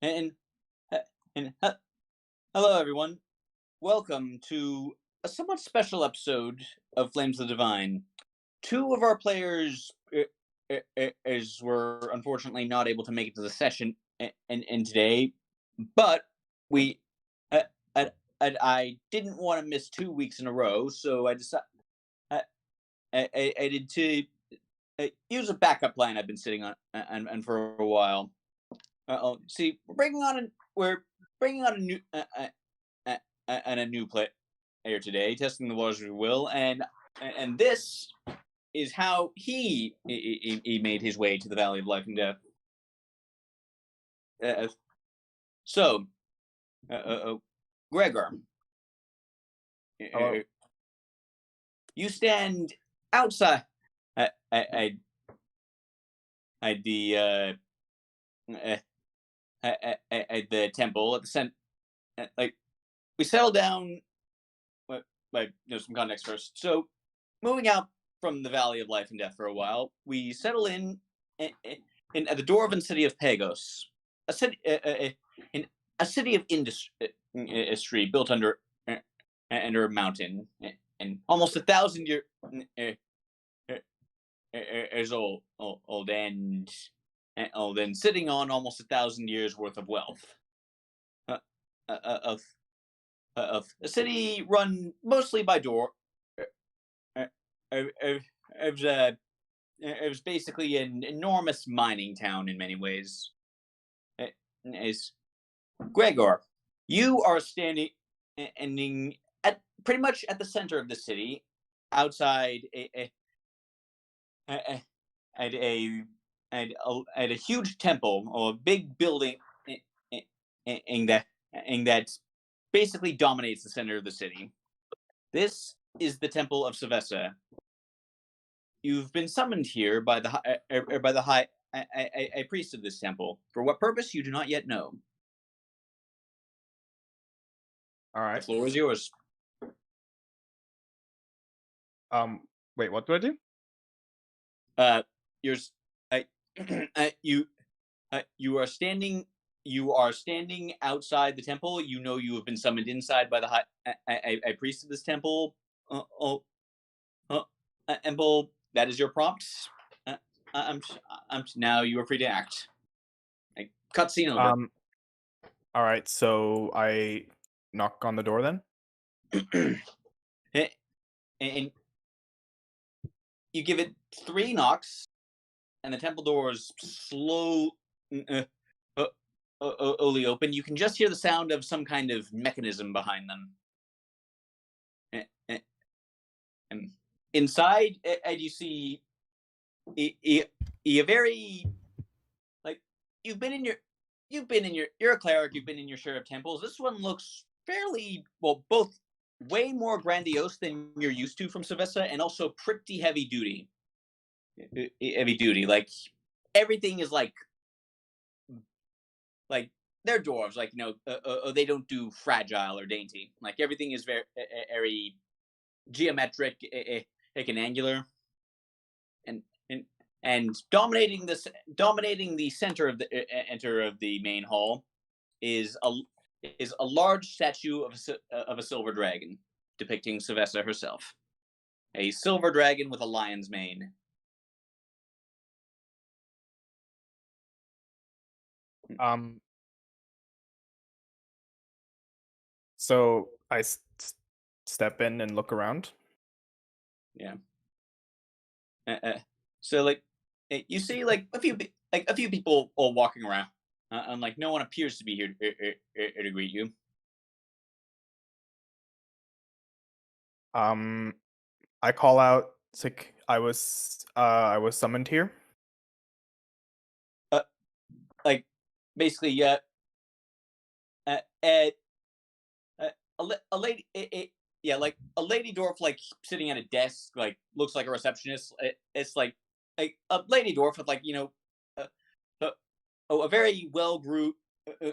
And, uh, and hello, everyone. Welcome to a somewhat special episode of Flames of the Divine. Two of our players is were unfortunately not able to make it to the session and today, but we uh, I, I didn't want to miss 2 weeks in a row, so I decided I did to use a backup plan I've been sitting on and for a while. See, we're bringing on a new and a new player today, testing the waters we will, and this is how he made his way to the Valley of Life and Death. Uh, so, uh, uh, uh, Gregor, Hello. you stand outside at the at the temple at the center. Like we settle down. Like there's some context first. So, moving out from the Valley of Life and Death for a while, we settle in at the dwarven city of Pagos, a city in a city of industry built under a mountain, and almost 1,000 years old, and sitting on almost 1,000 years worth of wealth. Uh, of of a city run mostly by uh, uh, uh, it was it was basically an enormous mining town in many ways. Is Gregor, you are standing at pretty much at the center of the city, outside a, at a at a huge temple or a big building in that basically dominates the center of the city. This is the Temple of Savessa. You've been summoned here by the high a priest of this temple. For what purpose you do not yet know. All The right. floor is yours. Um. Wait. What do I do? Uh, yours. You you are standing. You are standing outside the temple. You know you have been summoned inside by the high a priest of this temple. Oh, Emble, that is your prompt. Uh, I'm, now you are free to act. Like, cutscene over. Um. All right. So I knock on the door then. And you give it 3 knocks, and the temple doors uh, uh, only open. You can just hear the sound of some kind of mechanism behind them. And inside, and you see a very like you're a cleric. You've been in your share of temples. This one looks fairly well, both way more grandiose than you're used to from Savessa, and also pretty heavy duty. Heavy duty, like everything is like they're dwarves. Like they don't do fragile or dainty. Like everything is very geometric, and angular, and and and dominating the center of the main hall is a large statue of a silver dragon depicting Savessa herself. A silver dragon with a lion's mane. Um. So I step in and look around. Yeah. So you see a few people all walking around, and like no one appears to be here to greet you. I call out. It's like I was summoned here. Uh, like basically, yeah. Uh, a lady, yeah, like a lady dwarf, like sitting at a desk, like looks like a receptionist. It's like a lady dwarf with uh, uh, a very well groomed, uh,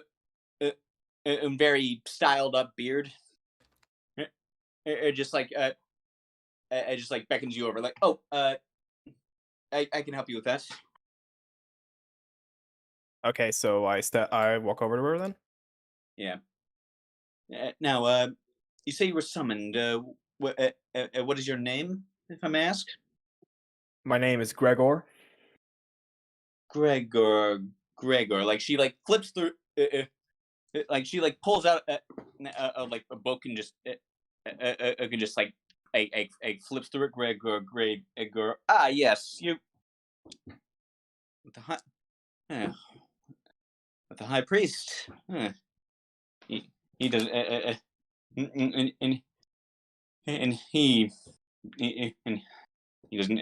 and very styled up beard. It just it just like beckons you over, like, oh, I can help you with that. Okay, so I walk over to her then. Yeah. Now, you say you were summoned. What is your name, if I may ask? My name is Gregor. Gregor. Gregor. Like she like flips through. Like she like pulls out like a book and just can just like flips through it. Gregor. Ah, yes, you with the high, uh, with the high priest. He he does and and he doesn't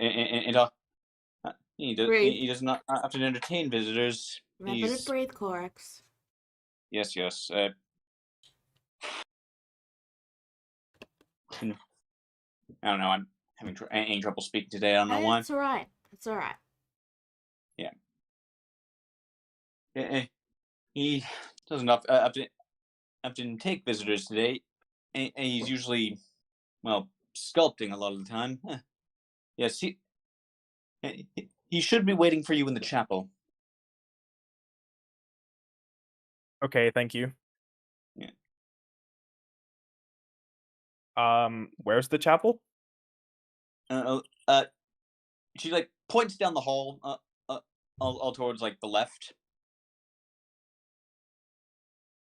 Breathe. he does not often entertain visitors. Remember to He's breathe, Corax. yes. I don't know. I'm having trouble speaking today. I don't know why. It's alright. It's alright. Yeah. He doesn't often take visitors today. And he's usually well sculpting a lot of the time. Yes, he should be waiting for you in the chapel. Okay, thank you. Yeah. Where's the chapel? Uh, uh, she like points down the hall, all towards like the left.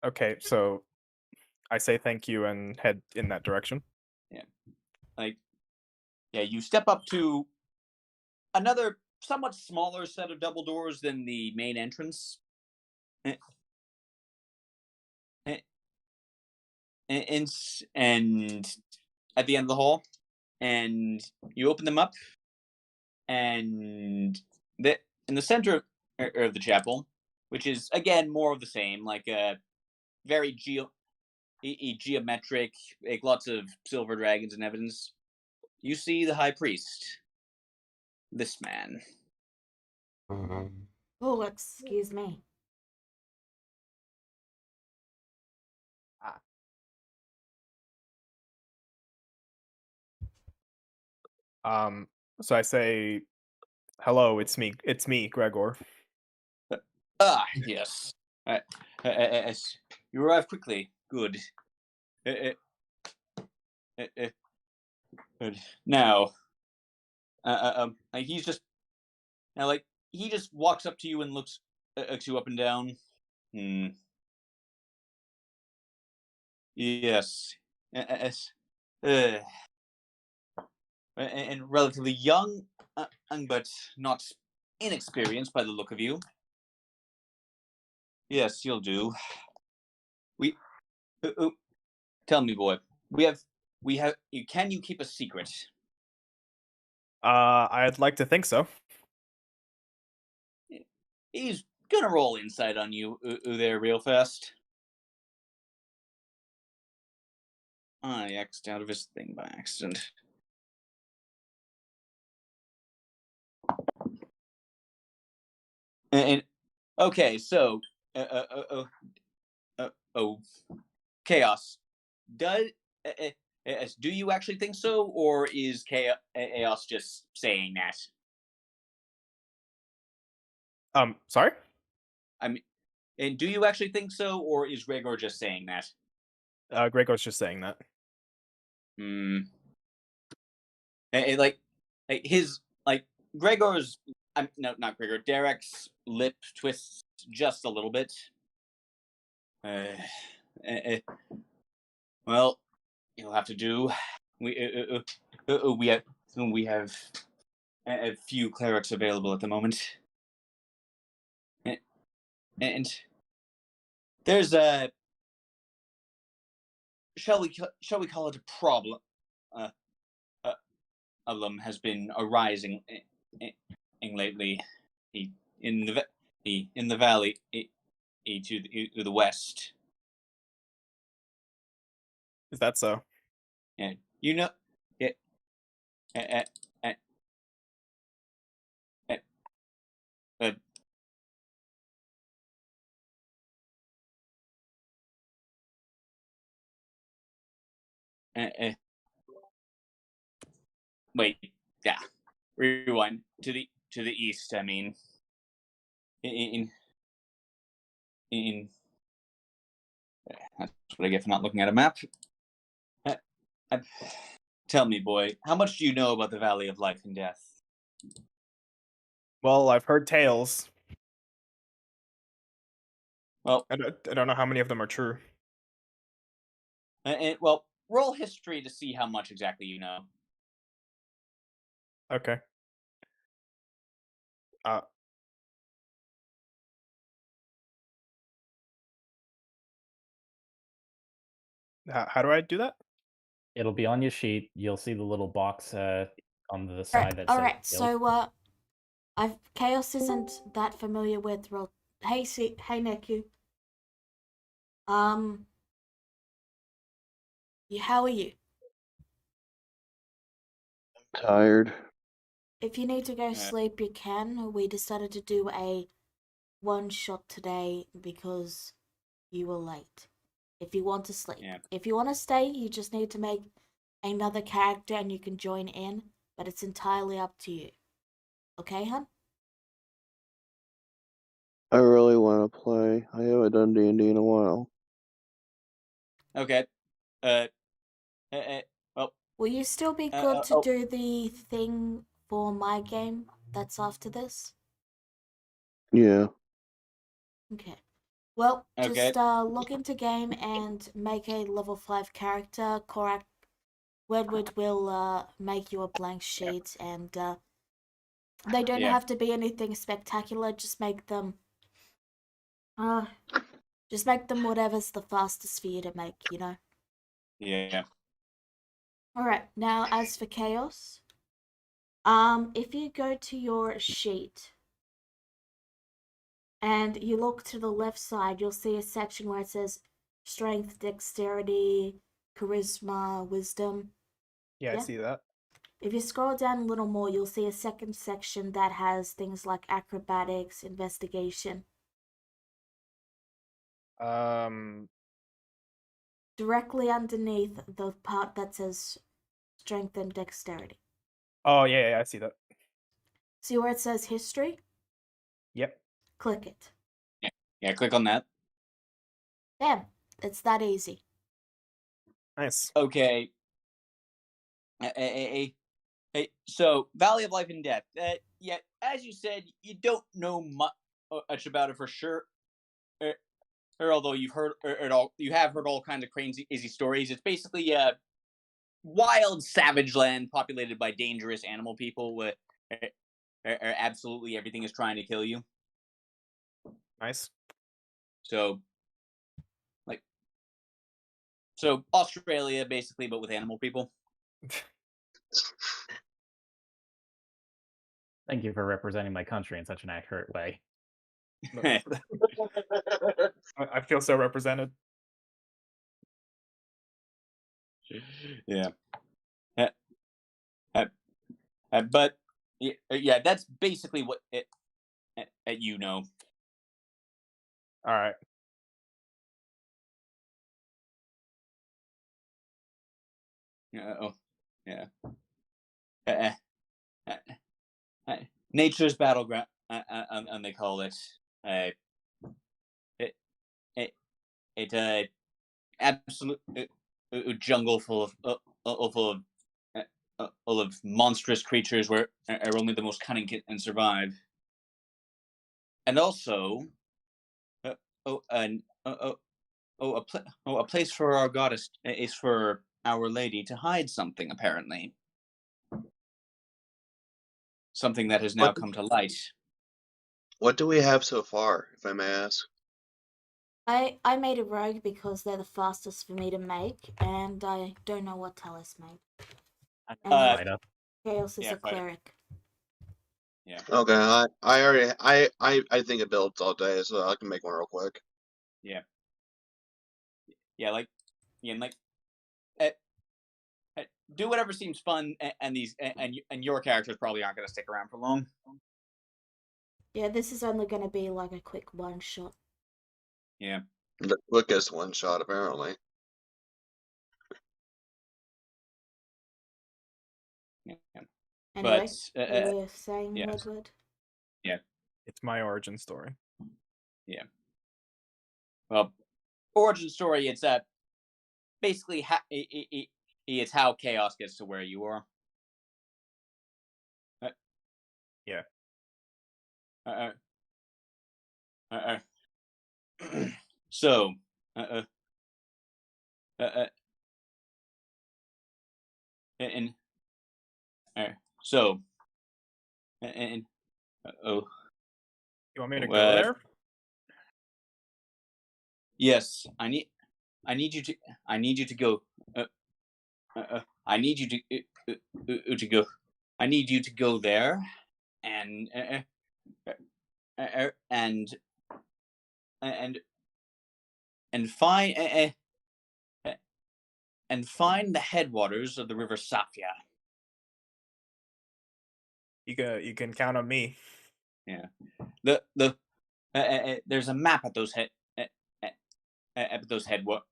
Okay, so I say thank you and head in that direction. Yeah, like yeah, you step up to another somewhat smaller set of double doors than the main entrance. Eh, eh, and at the end of the hall, and you open them up, and the in the center of the chapel, which is again more of the same, like a very geometric, like lots of silver dragons in evidence. You see the high priest, this man. Oh, excuse me. Ah. So I say, hello, it's me, Gregor. Ah, yes. Uh, you arrived quickly. Good. Uh, uh, uh, good. Now, he's just now like he just walks up to you and looks you up and down. Hmm. Yes. Yes. Uh, and relatively young, but not inexperienced by the look of you. Yes, you'll do. We tell me, boy. We have. Can you keep a secret? I'd like to think so. He's gonna roll insight on you there real fast. I X'd out of his thing by accident. And okay, so oh, chaos. Does do you actually think so, or is chaos just saying that? Sorry? I mean, and do you actually think so, or is Gregor just saying that? Gregor's just saying that. Hmm. Like his like Gregor's. No, not Gregor. Derek's lip twists just a little bit. Uh, uh, well, you'll have to do. We we have a few clerics available at the moment, and there's a shall we call it a problem? Uh, uh, of them has been arising lately. He, in the valley to the west. Is that so? And you know, yeah, uh, uh, uh, uh, uh, wait, yeah, rewind to the east. I mean, in in that's what I get for not looking at a map. Uh, uh, Tell me, boy, how much do you know about the Valley of Life and Death? Well, I've heard tales. Well, I don't know how many of them are true. well, roll history to see how much exactly you know. Okay. Uh, how do I do that? It'll be on your sheet. You'll see the little box on the All side right. that All says right. guild. So, Chaos isn't that familiar with roll. Hey, hey, Neku. How are you? Tired. If you need to go Uh, sleep, you can. We decided to do a one shot today because you were late. If you want to sleep. Yeah. If you want to stay, you just need to make another character and you can join in, but it's entirely up to you. Okay, hun? I really want to play. I haven't done D&D in a while. Okay. Well, Will you still be good to do the thing for my game that's after this? Yeah. Okay. Well, Okay. just log into game and make a level 5 character. Korak Wedwood will make you a blank sheet, and they don't Yeah. have to be anything spectacular. Just make them whatever's the fastest for you to make, you know. Yeah. Alright, now as for chaos, if you go to your sheet and you look to the left side, you'll see a section where it says strength, dexterity, charisma, wisdom. Yeah, Yeah. I see that. If you scroll down a little more, you'll see a second section that has things like acrobatics, investigation. Directly underneath the part that says strength and dexterity. Oh, yeah, I see that. See where it says history? Yep. Click it. Yeah. Click on that. Damn, it's that easy. Nice. Okay. Hey, so Valley of Life and Death. Yeah, as you said, you don't know much about it for sure. Or although you've heard you have heard all kinds of crazy stories. It's basically wild savage land populated by dangerous animal people. Where absolutely everything is trying to kill you. Nice. So, Australia basically, but with animal people. Thank you for representing my country in such an accurate way. I feel so represented. Yeah. But yeah, that's basically what you know. All right. Yeah. Uh, Nature's battleground, and they call it. It it it absolute jungle full of monstrous creatures where only the most cunning can survive, and also a place for our goddess is for Our Lady to hide something, apparently. Something that has now What come to light. What do we have so far, if I may ask? I made a rogue because they're the fastest for me to make, and I don't know what Talis made. And Fighter. Chaos is yeah, a fighter. cleric. Yeah. Okay, I already I think of builds all day, so I can make one real quick. Yeah. Yeah, like do whatever seems fun, and your characters probably aren't going to stick around for long. Yeah, this is only going to be like a quick one shot. Yeah. The quickest one shot, apparently. Yeah. Anyway, But you were saying, yeah. Woodward? Yeah. It's my origin story. Yeah. well, origin story. It's basically it's how chaos gets to where you are. Yeah. Uh, uh, so, uh, uh, and so, and oh, You want me to go there? yes, I need you to, I need you to go. I need you to go. I need you to go there, and and and and find and find the headwaters of the river Safia. You can count on me. Yeah, there's a map at those at those headwaters.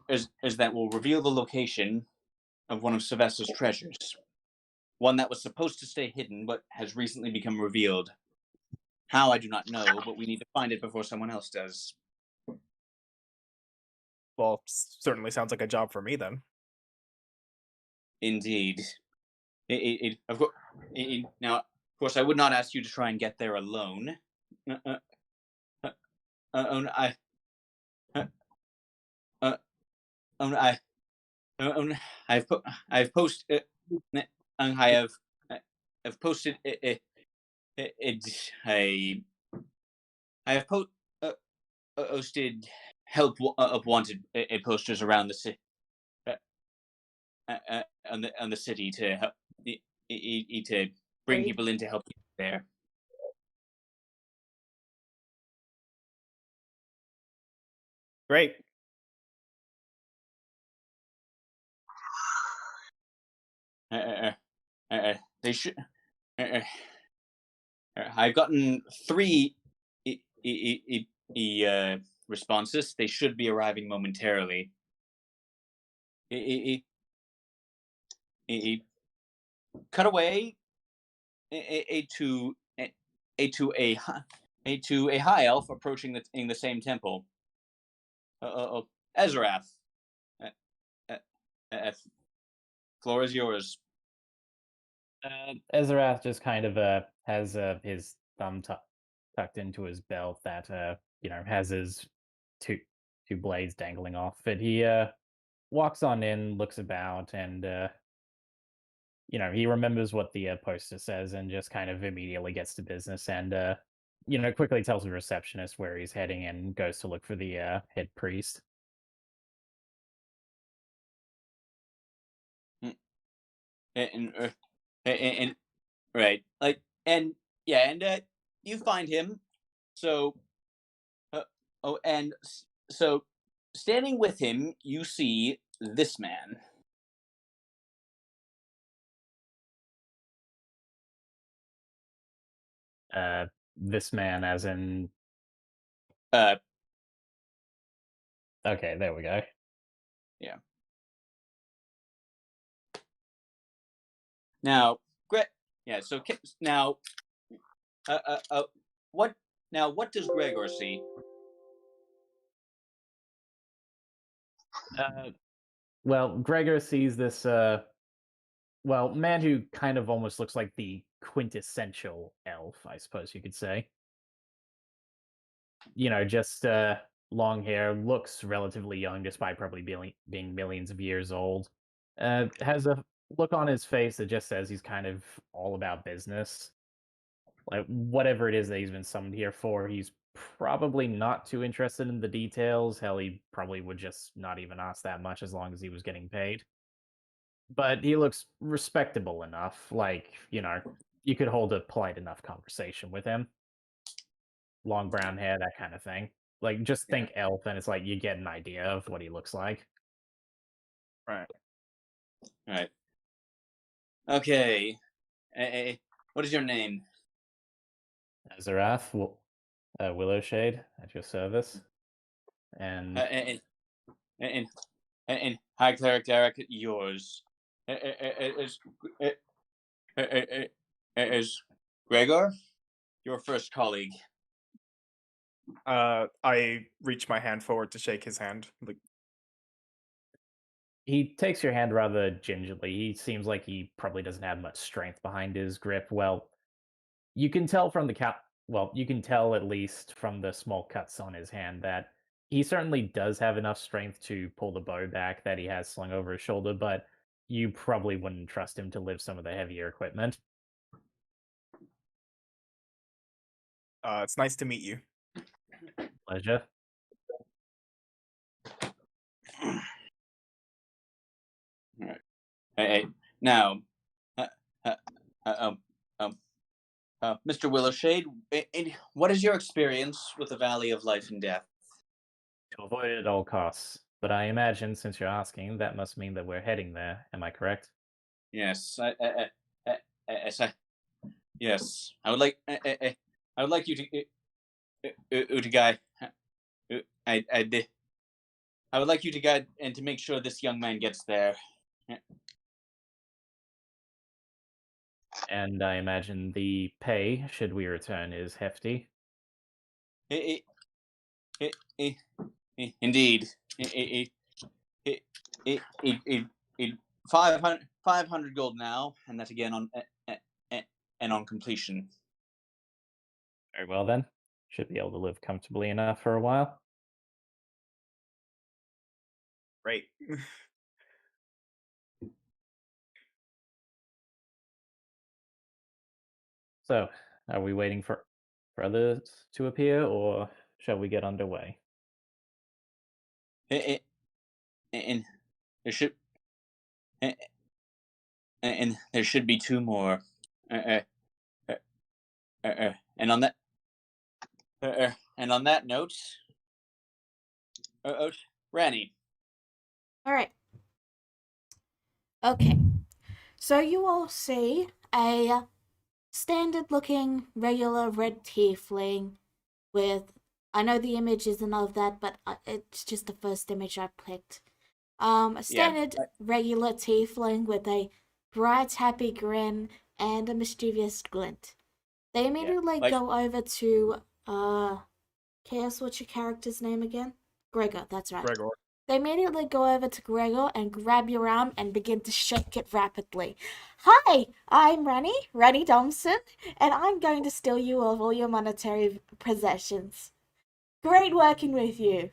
Is that will reveal the location of one of Sylvester's treasures. One that was supposed to stay hidden, but has recently become revealed. How, I do not know, but we need to find it before someone else does. Well, certainly sounds like a job for me then. Indeed. Of course, now, of course, I would not ask you to try and get there alone. I I've posted. I've posted. I have posted help of wanted posters around the city. On the city to help to bring people in to help you there. Great. They should. I've gotten 3 responses. They should be arriving momentarily. Cut away to a high elf approaching in the same temple. Ezrath. Floor is yours. Ezrath just kind of has his thumb tucked into his belt that has his two blades dangling off it. He walks on in, looks about, and he remembers what the poster says and just kind of immediately gets to business and quickly tells the receptionist where he's heading and goes to look for the head priest. And right, like, and yeah, and you find him. So so standing with him, you see this man. This man, as in, Uh, okay, there we go. yeah. Now, Greg. Yeah. So now, what? Now, what does Gregor see? Well, Gregor sees this man who kind of almost looks like the quintessential elf, I suppose you could say. Just long hair, looks relatively young despite probably being millions of years old. Has a look on his face that just says he's kind of all about business. Like, whatever it is that he's been summoned here for, he's probably not too interested in the details. Hell, he probably would just not even ask that much as long as he was getting paid. But he looks respectable enough, like, you could hold a polite enough conversation with him. Long brown hair, that kind of thing. Like, just think elf, and it's like you get an idea of what he looks like. Right. All right. Okay. What is your name? Azarath, Willowshade, at your service. And And High Cleric Derek, yours. Is Gregor your first colleague? I reach my hand forward to shake his hand. Like, He takes your hand rather gingerly. He seems like he probably doesn't have much strength behind his grip. Well, you can tell from you can tell at least from the small cuts on his hand that he certainly does have enough strength to pull the bow back that he has slung over his shoulder, but you probably wouldn't trust him to lift some of the heavier equipment. it's nice to meet you. Pleasure. Hey, now, uh, uh, uh, um, Mr. Willowshade, what is your experience with the Valley of Life and Death? To avoid it at all costs. But I imagine, since you're asking, that must mean that we're heading there. Am I correct? Yes, yes, yes. I would like you to, Utagai. I would like you to guide and to make sure this young man gets there. And I imagine the pay, should we return, is hefty. I- I- I- Indeed. 500 gold now, and that again on completion. Very well then. Should be able to live comfortably enough for a while. Great. So, are we waiting for others to appear, or shall we get underway? And there should and there should be two more. And on that and on that note, Ranny. All right. Okay. So you all see a standard-looking regular red tiefling with. I know the image isn't of that, but it's just the first image I picked. A standard regular tiefling with a bright, happy grin and a mischievous glint. They immediately go over to Chaos. What's your character's name again? Gregor. That's right. Gregor. They immediately go over to Gregor and grab your arm and begin to shake it rapidly. Hi, I'm Ranny Thompson, and I'm going to steal you of all your monetary possessions. Great working with you.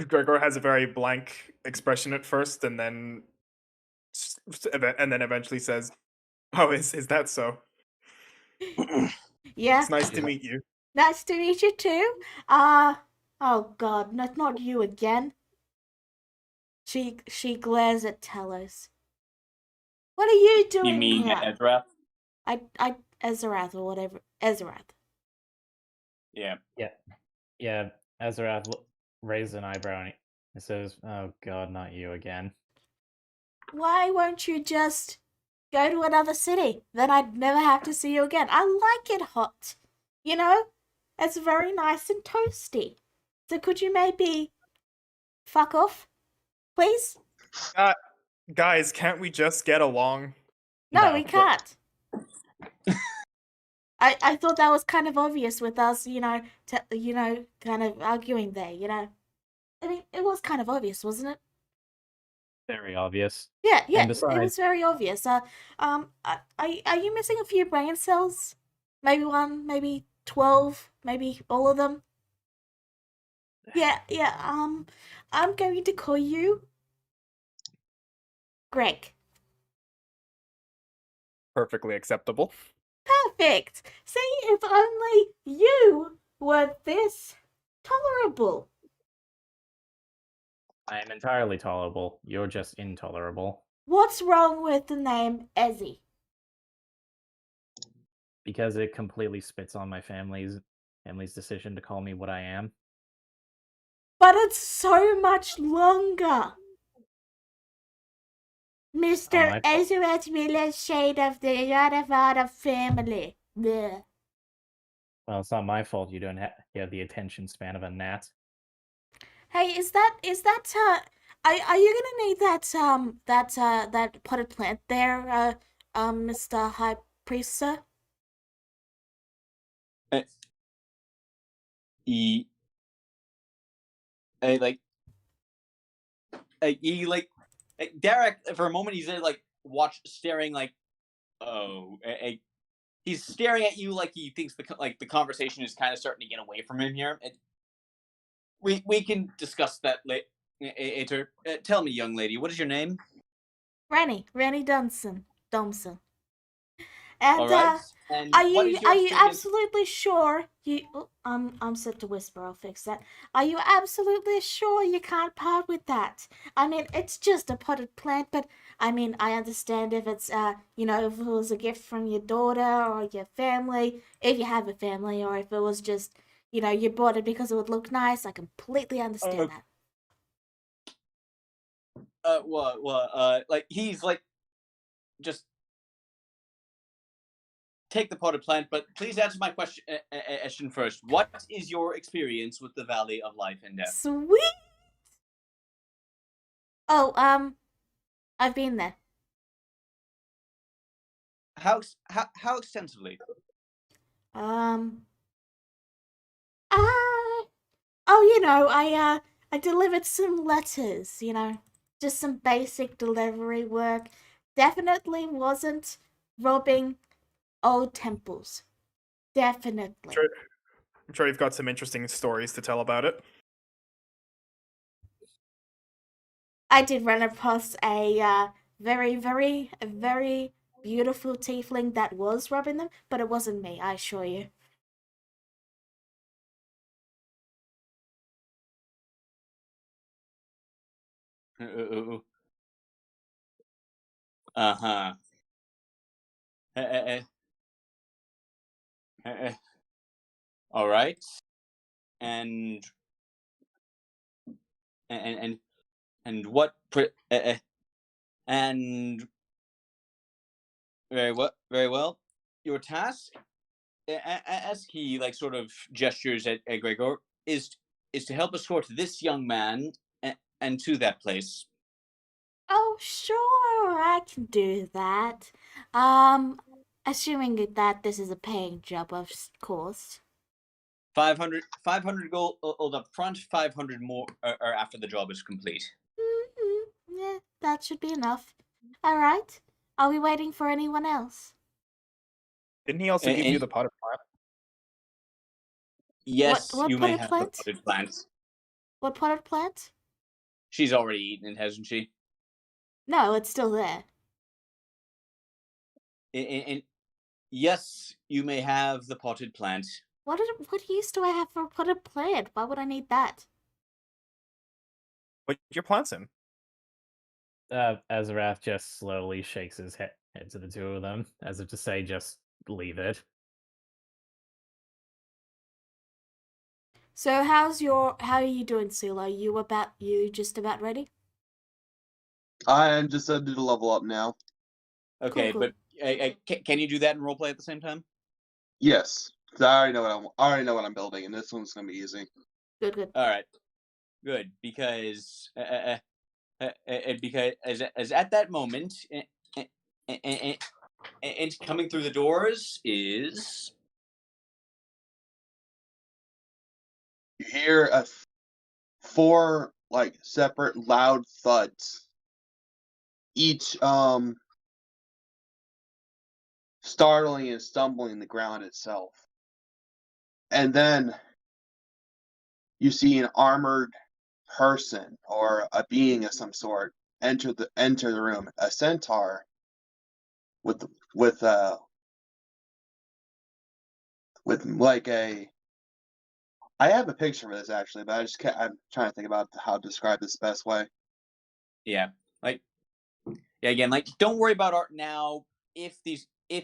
Gregor has a very blank expression at first, and then eventually says, "Oh, is that so? Yeah. It's nice to meet you." Nice to meet you too. Oh God, not you again. She glares at Telos. What are you doing You mean here? Ezra? Ezrath or whatever. Ezrath. Yeah. Yeah. Azarath raised an eyebrow and he says, "Oh God, not you again." Why won't you just go to another city? Then I'd never have to see you again. I like it hot. You know? It's very nice and toasty. So could you maybe fuck off? Please? Guys, can't we just get along? No, we can't. I thought that was kind of obvious with us, kind of arguing there, I mean, it was kind of obvious, wasn't it? Very obvious. Yeah, And it was very obvious. Are you missing a few brain cells? Maybe one, maybe 12, maybe all of them? Yeah, I'm going to call you Greg. Perfectly acceptable. Perfect. See, if only you were this tolerable. I am entirely tolerable. You're just intolerable. What's wrong with the name Ezzy? Because it completely spits on my family's decision to call me what I am. But it's so much longer. Mr. Ezrat Miller's shade of the Yadavada family. Blech. Well, it's not my fault you don't have the attention span of a gnat. Hey, is that are you gonna need that potted plant there, Mr. High Priest, sir? he like Derek for a moment he's like staring like he's staring at you like he thinks the conversation is kind of starting to get away from him here. We can discuss that later. Tell me, young lady, what is your name? Rennie Domson. All And right. And what is your are you experience? absolutely sure you? Oh, I'm set to whisper. I'll fix that. Are you absolutely sure you can't part with that? I mean, it's just a potted plant, but I mean, I understand if it's if it was a gift from your daughter or your family, if you have a family, or if it was just you bought it because it would look nice. I completely understand that. Like he's like just take the potted plant, but please answer my question first. What is your experience with the Valley of Life and Death? Sweet. Oh, I've been there. How extensively? Um, I I delivered some letters, just some basic delivery work. Definitely wasn't robbing old temples. Definitely. I'm sure you've got some interesting stories to tell about it. I did run across a very, very, very beautiful tiefling that was robbing them, but it wasn't me, I assure you. Uh-huh. All right. And and and what and very well. Your task, as he like sort of gestures at Gregor, is to help escort this young man and to that place. Oh, sure, I can do that. Assuming that this is a paying job, of course. 500 gold up front, 500 more or after the job is complete. Yeah, that should be enough. All right. Are we waiting for anyone else? Didn't he also give you And the potted plant? yes, What you may potted have the plant? potted plant. What potted plant? She's already eaten it, hasn't she? No, it's still there. And yes, you may have the potted plant. What use do I have for a potted plant? Why would I need that? Put your plants in. Azarath just slowly shakes his head to the two of them, as if to say, just leave it. So how are you doing, Sula? You just about ready? I am just ready to level up now. Okay, Cool. but can you do that and roleplay at the same time? Yes, 'cause I already know what I'm building, and this one's gonna be easy. Good. All right, good because because as at that moment, and coming through the doors is You hear four like separate loud thuds, each startling and stumbling the ground itself, and then you see an armored person or a being of some sort enter the room. A centaur with with like a. I have a picture of this actually, but I'm trying to think about how to describe this the best way. yeah, like yeah again like don't worry about art now. If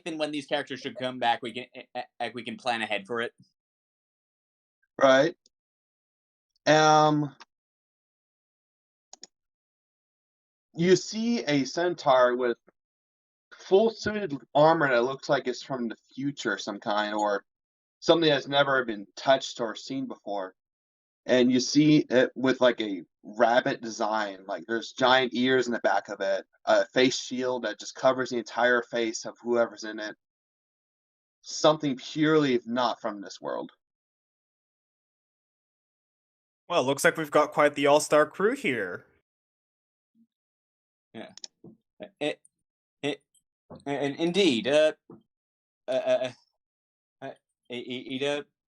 and when these characters should come back, we can plan ahead for it. Right. You see a centaur with full suited armor that looks like it's from the future of some kind, or something that's never been touched or seen before. And you see it with like a rabbit design, like there's giant ears in the back of it, a face shield that just covers the entire face of whoever's in it. Something purely not from this world. Well, looks like we've got quite the all-star crew here. And indeed, if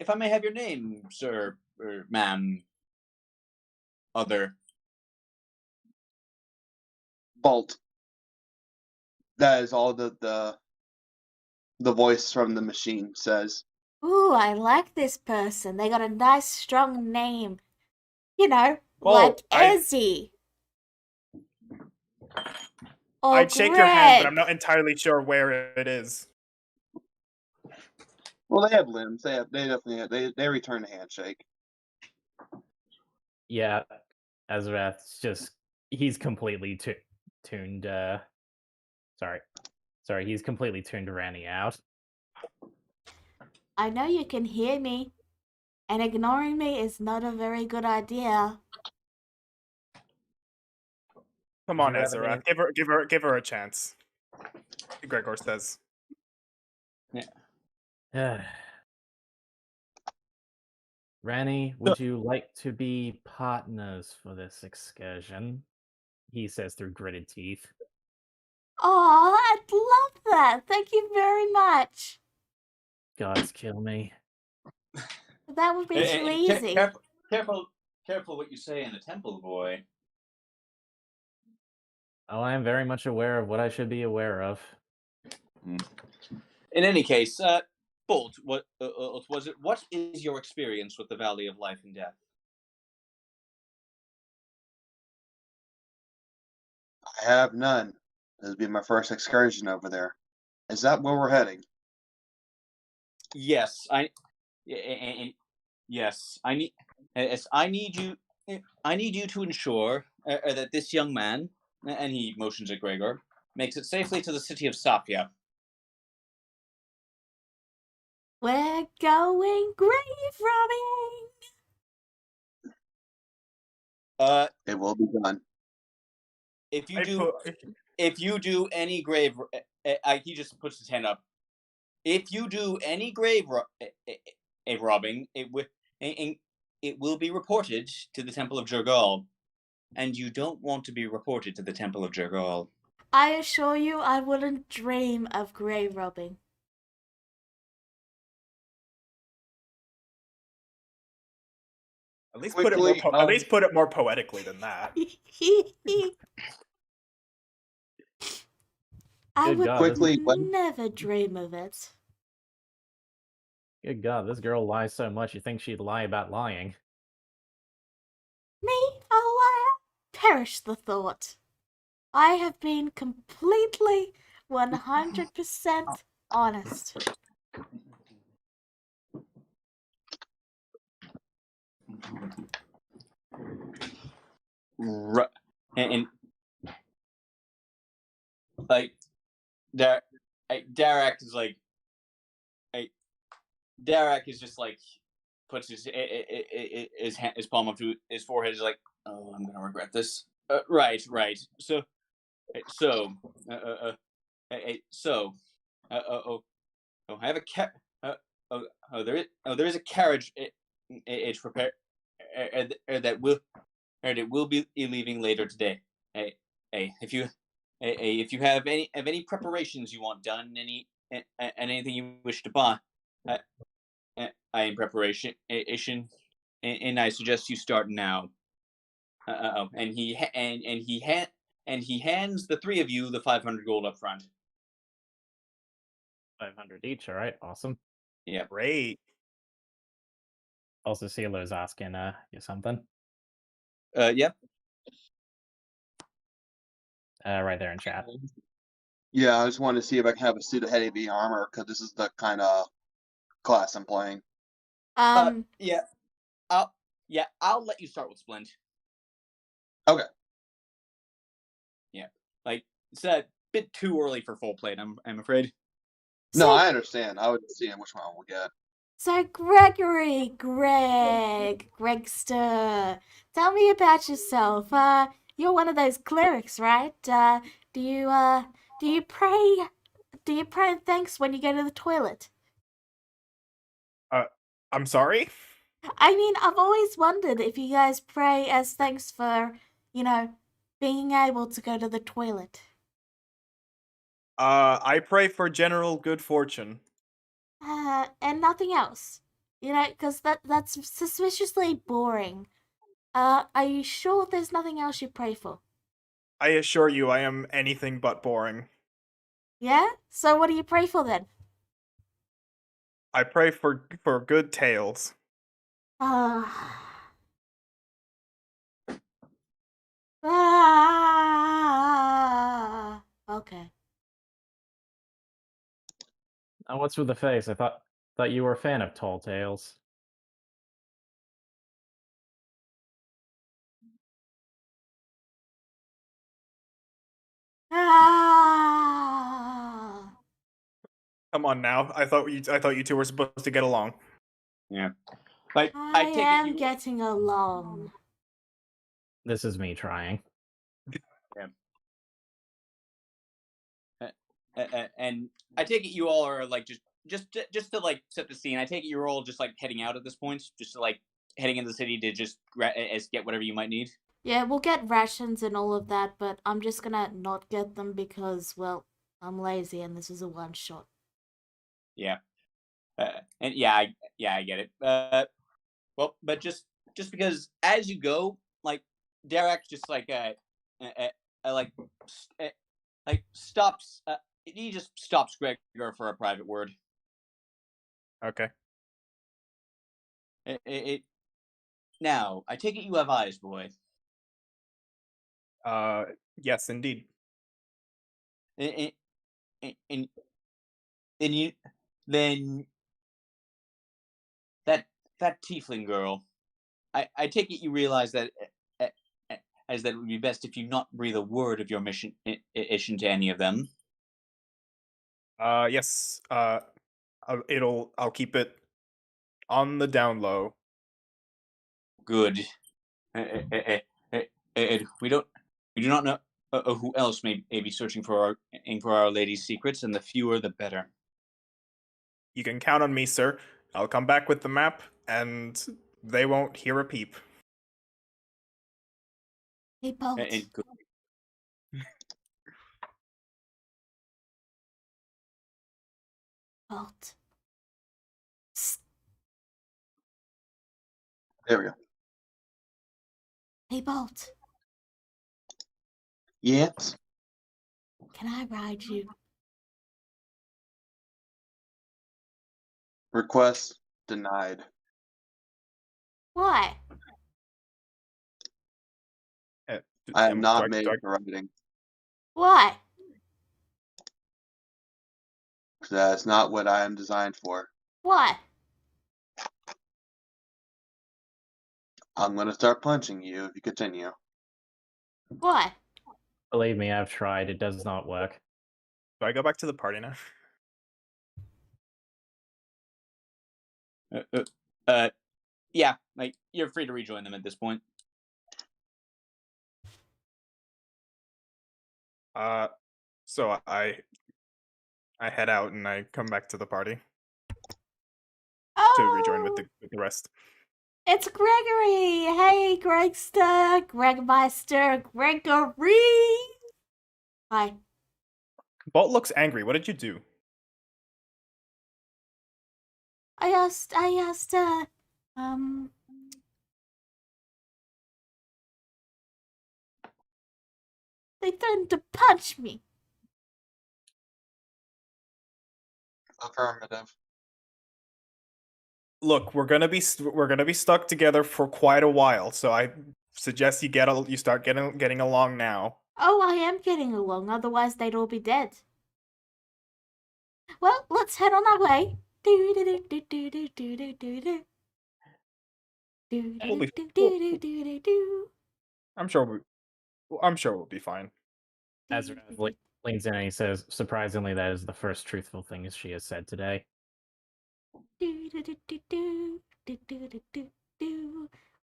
I may have your name, sir or ma'am, other. Bolt. That is all the voice from the machine says. Ooh, I like this person. They got a nice, strong name. You know, Well, like I- Ezzy. Or I'd shake your hand, but I'm Greg. not entirely sure where it is. Well, they have limbs. They definitely have, they return the handshake. Yeah, Azrath's just he's completely tuned. Sorry, he's completely tuned Ranny out. I know you can hear me, and ignoring me is not a very good idea. Come Would on, you rather Ezra. Give her a chance. Gregor says. Ranny, would you like to be partners for this excursion? He says through gritted teeth. Oh, I'd love that. Thank you very much. Gods kill me. That would be too easy. Careful what you say in the temple, boy. Oh, I am very much aware of what I should be aware of. In any case, Bolt, what was it? What is your experience with the Valley of Life and Death? I have none. This will be my first excursion over there. Is that where we're heading? Yes, yes, I need you. I need you to ensure that this young man, and he motions at Gregor, makes it safely to the city of Sapia. We're going grave robbing. It will be done. If you do any grave, he just puts his hand up. If you do any grave robbing, it will be reported to the Temple of Jergal, and you don't want to be reported to the Temple of Jergal. I assure you, I wouldn't dream of grave robbing. At least Quickly, put it more poetically than that. I Good would God, quickly, never dream of it. Good God, this girl lies so much you think she'd lie about lying. Me, a liar? Perish the thought. I have been completely 100% honest. Right, and like Derek is like, Derek is just like puts his palm up to his forehead. Is like, oh, I'm gonna regret this. Right. So, I have a there is a carriage. It's prepared. That will be leaving later today. If you have any preparations you want done, anything you wish to buy, I am preparation, and I suggest you start now. And he hands the three of you the 500 gold up front. 500 each, alright, awesome. Yeah. Great. Also, CeeLo's asking you something. Yeah. Right there in chat. Yeah, I just wanted to see if I can have a suit of heavy armor because this is the kind of class I'm playing. Yeah. I'll let you start with Splint. Okay. Yeah. Like, it's a bit too early for full plate, I'm afraid. No, I understand. I was just seeing which one we'll get. So Gregster, tell me about yourself. You're one of those clerics, right? Do you pray and thanks when you go to the toilet? I'm sorry? I mean, I've always wondered if you guys pray as thanks for, being able to go to the toilet. I pray for general good fortune. And nothing else. Because that's suspiciously boring. Are you sure there's nothing else you pray for? I assure you, I am anything but boring. Yeah? So what do you pray for then? I pray for good tales. Okay. Now, what's with the face? I thought you were a fan of Tall Tales. Come on now. I thought you two were supposed to get along. Yeah. But I I take it am you. getting along. This is me trying. And I take it you all are like just to like set the scene. I take it you're all just like heading out at this point, just to like heading into the city to just get whatever you might need. Yeah, we'll get rations and all of that, but I'm just gonna not get them because, well, I'm lazy and this is a one shot. Yeah. And I get it. Well, but just because as you go, like Derek just like like like stops. He just stops Gregor for a private word. Okay. Now, I take it you have eyes, boy. Yes, indeed. And then that tiefling girl. I take it you realize that as that it would be best if you not breathe a word of your mission to any of them. Yes. I'll keep it on the down low. Good. We do not know who else may be searching for our lady's secrets, and the fewer the better. You can count on me, sir. I'll come back with the map, and they won't hear a peep. Hey, Bolt. And good. Bolt. Psst. There we go. Hey, Bolt. Yes. Can I ride you? Request denied. Why? I am not do made I- for riding. Why? That's not what I am designed for. Why? I'm gonna start punching you if you continue. Why? Believe me, I've tried. It does not work. Do I go back to the party now? Yeah, like you're free to rejoin them at this point. So I head out and I come back to the party to rejoin with the rest. It's Gregory! Hey, Gregster, Gregmeister, Gregory! Hi. Bolt looks angry. What did you do? I asked, they threatened to punch me. Affirmative. Look, we're gonna be stuck together for quite a while, so I suggest you start getting along now. Oh, I am getting along, otherwise they'd all be dead. Well, let's head on our way. We'll be. I'm sure we'll be fine. As Rev leans in and he says, surprisingly, that is the first truthful thing she has said today.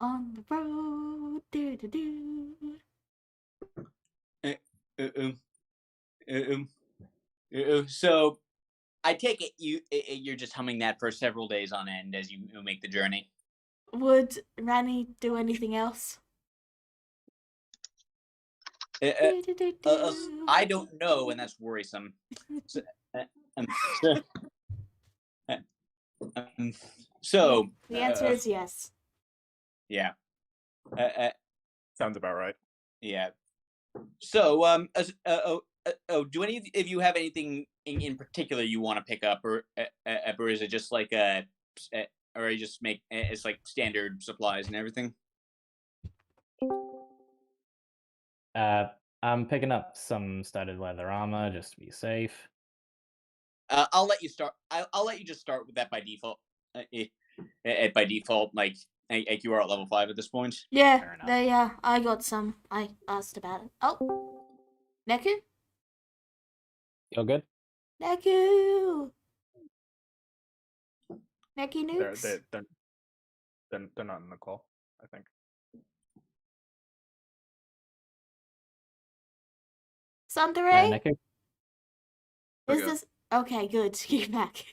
On the road. So I take it you're just humming that for several days on end as you make the journey. Would Rani do anything else? I don't know, and that's worrisome. So, so, so the answer is yes. yeah. Sounds about right. Yeah. So, do any of you have anything in particular you want to pick up, or is it just like or you just make it's like standard supplies and everything? I'm picking up some studded leather armor just to be safe. I'll let you start. I'll let you just start with that by default. By default, like you are at level 5 at this point. Yeah, Fair enough. they I got some. I asked about it. Oh, Neku? You're good? Neku! Neku They're nukes? they're not in the call, I think. Sundere? Neku? Is Okay. this okay? Good. You're back.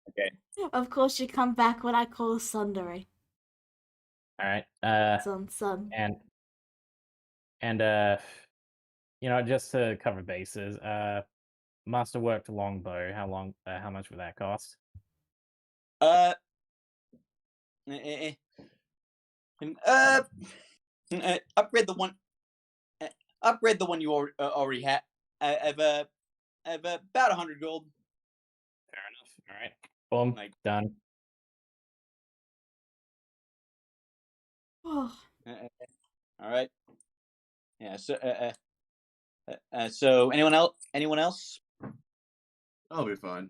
Okay. Of course, you come back when I call Sundere. All right. Son. And just to cover bases, masterworked longbow. How much would that cost? Upgrade the one. Upgrade the one you already had. I've about 100 gold. Fair enough. All right. Boom. Like- Done. Oh, All right. Yeah. So anyone else? Anyone else? I'll be fine.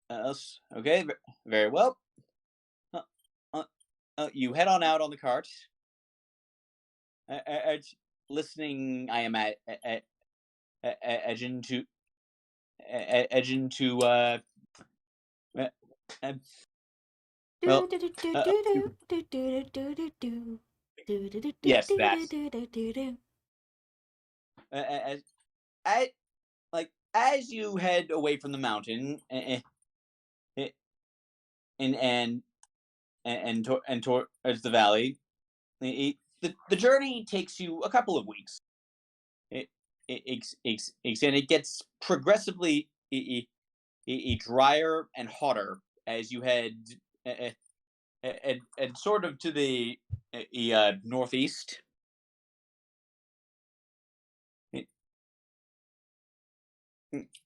Else? Okay. Very well. You head on out on the cart. Listening, I am edge into well, yes, that. As you head away from the mountain, and towards the valley, the journey takes you a couple of weeks. And it gets progressively drier and hotter as you head and sort of to the northeast.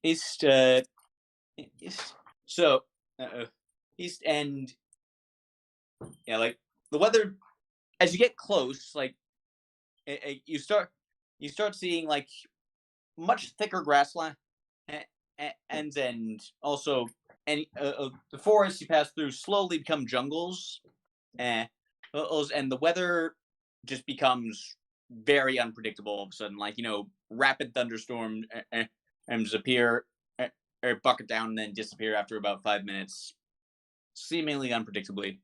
East, so east and yeah, like the weather as you get close, like you start seeing like much thicker grassland and also any the forests you pass through slowly become jungles, and the weather just becomes very unpredictable all of a sudden. Like rapid thunderstorms appear or bucket down and then disappear after about 5 minutes, seemingly unpredictably.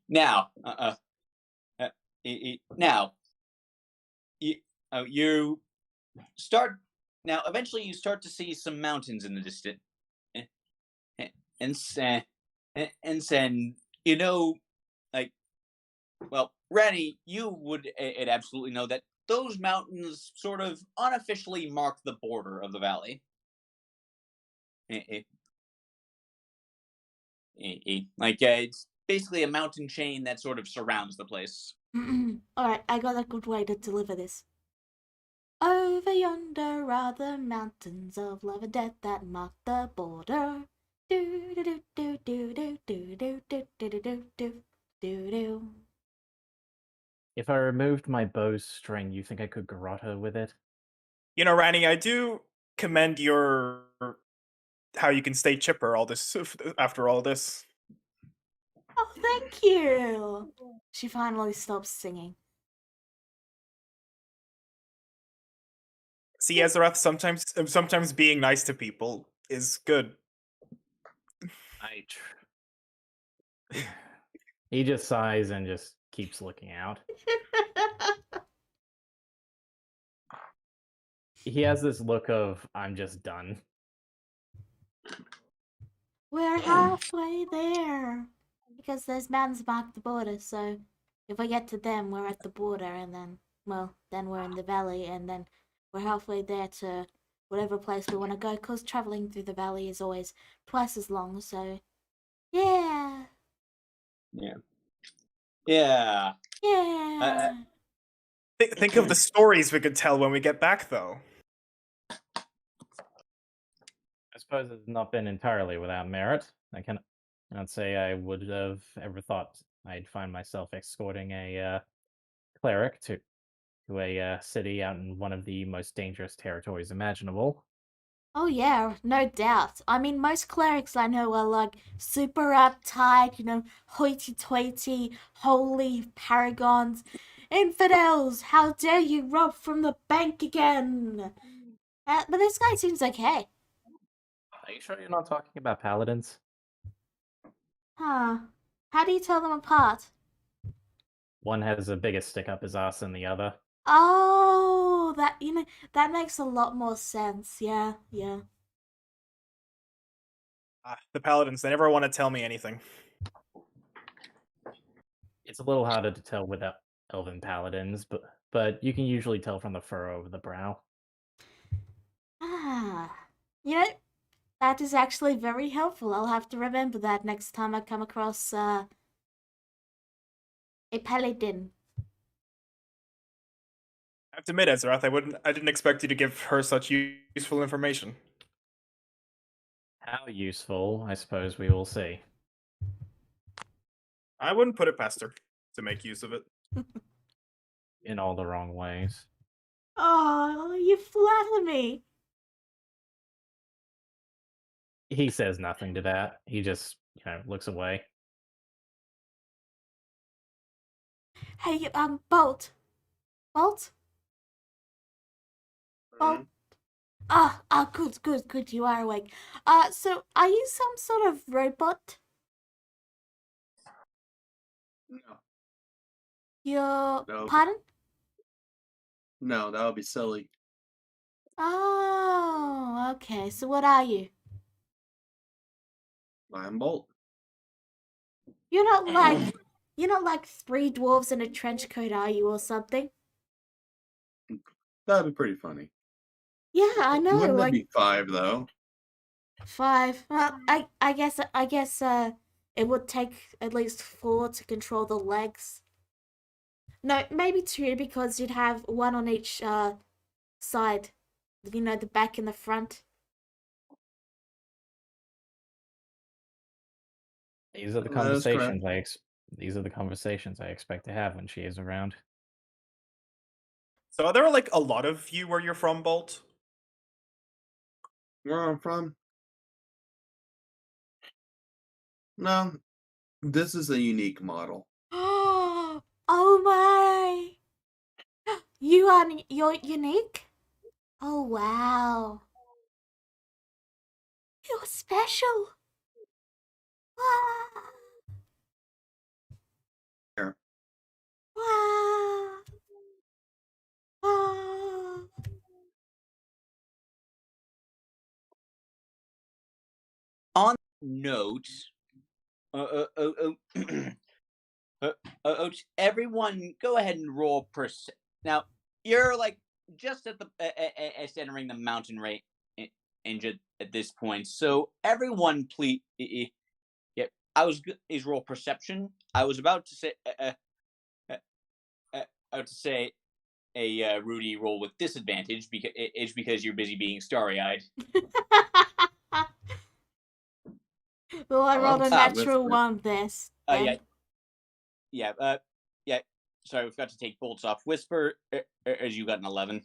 Now, now, you start. Now, eventually, you start to see some mountains in the distance, and then like, well, Ranny, you would absolutely know that those mountains sort of unofficially mark the border of the valley. It's basically a mountain chain that sort of surrounds the place. Alright, I got a good way to deliver this. Over yonder are the mountains of love and death that mark the border. Do do do do do do do do do do do do do do. If I removed my bowstring, you think I could grotto with it? Ranny, I do commend your how you can stay chipper all this after all this. Oh, thank you! She finally stops singing. See, Ezrath, sometimes being nice to people is good. He just sighs and just keeps looking out. He has this look of, I'm just done. We're halfway there. Because those mountains mark the border, so if we get to them, we're at the border, and then, well, then we're in the valley, and then we're halfway there to whatever place we want to go, because traveling through the valley is always twice as long, so yeah. Yeah. Yeah. Yeah. Think of the stories we could tell when we get back, though. I suppose it's not been entirely without merit. I cannot say I would have ever thought I'd find myself escorting a cleric to a city out in one of the most dangerous territories imaginable. Oh yeah, no doubt. I mean, most clerics I know are like super uptight, hoity-toity, holy paragons. Infidels, how dare you rob from the bank again? But this guy seems okay. Are you sure you're not talking about paladins? Huh. How do you tell them apart? One has a bigger stick up his ass than the other. Oh, that makes a lot more sense. Yeah. The paladins, they never want to tell me anything. It's a little harder to tell without elven paladins, but you can usually tell from the furrow over the brow. Ah. That is actually very helpful. I'll have to remember that next time I come across a paladin. I have to admit, Ezrath, I didn't expect you to give her such useful information. How useful, I suppose we will see. I wouldn't put it past her to make use of it. In all the wrong ways. Oh, you flatter me. He says nothing to that. He just, looks away. Hey, Bolt. Bolt? Bolt? Good, you are awake. So are you some sort of robot? No, You're... No. Pardon? no, that would be silly. Oh, okay. So what are you? Lion Bolt. You're not like three dwarves in a trench coat, are you, or something? That'd be pretty funny. Yeah, I know. Wouldn't Like it be 5 though? 5. Well, I guess it would take at least 4 to control the legs. No, maybe 2 because you'd have one on each side. The back and the front. These are the That is correct. conversations these are the conversations I expect to have when she is around. So are there like a lot of you where you're from, Bolt? Where I'm from? No, this is a unique model. Oh my! You're unique? Oh wow. You're special. Wow. Here. Wow. Wow. On note, everyone, go ahead and roll Now, you're like just at the entering the mountain range at this point. So everyone, please. Yeah, is roll perception. I was about to say. A Rudy roll with disadvantage because you're busy being starry-eyed. Well, I rolled a natural Whisper. 1 this. Yeah. Sorry, we forgot to take bolts off. Whisper, as you got an 11.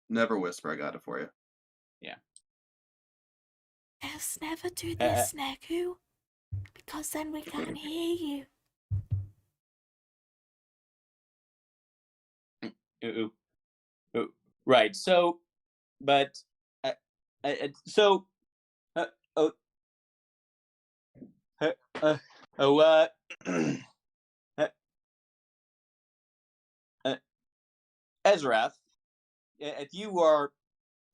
Never whisper, I got it for you. Let's never do this, Neku. Because then we can't hear you. Right. So, but so. Ezrath, if you are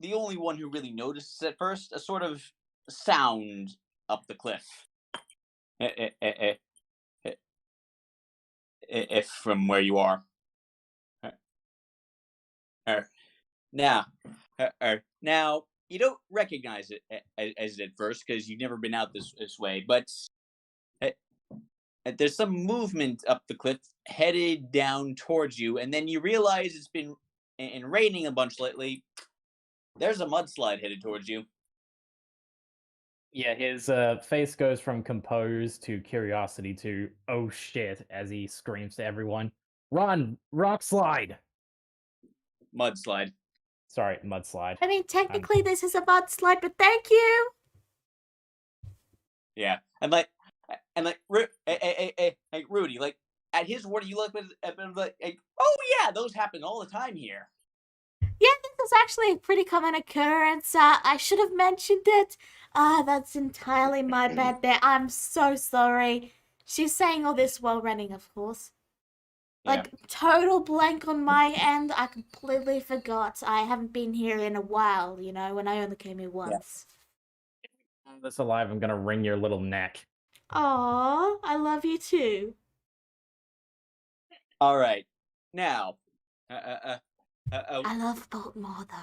the only one who really notices at first, a sort of sound up the cliff. If from where you are. Now, now you don't recognize it as it at first because you've never been out this way, but there's some movement up the cliff headed down towards you, and then you realize it's been raining a bunch lately. There's a mudslide headed towards you. Yeah, his face goes from composed to curiosity to oh shit as he screams to everyone, "Run! Rock slide!" Mudslide. Sorry, mudslide. I mean, technically, this is a mudslide, but thank you. Yeah, and Rudy, like at his word, you look at like, oh yeah, those happen all the time here. Yeah, this is actually a pretty common occurrence. I should have mentioned it. That's entirely my bad there. I'm so sorry. She's saying all this while running, of course. Like, total blank on my end. I completely forgot. I haven't been here in a while, when I only came here once. If this alive, I'm gonna wring your little neck. Aww, I love you too. All right, now, I love Bolt more, though.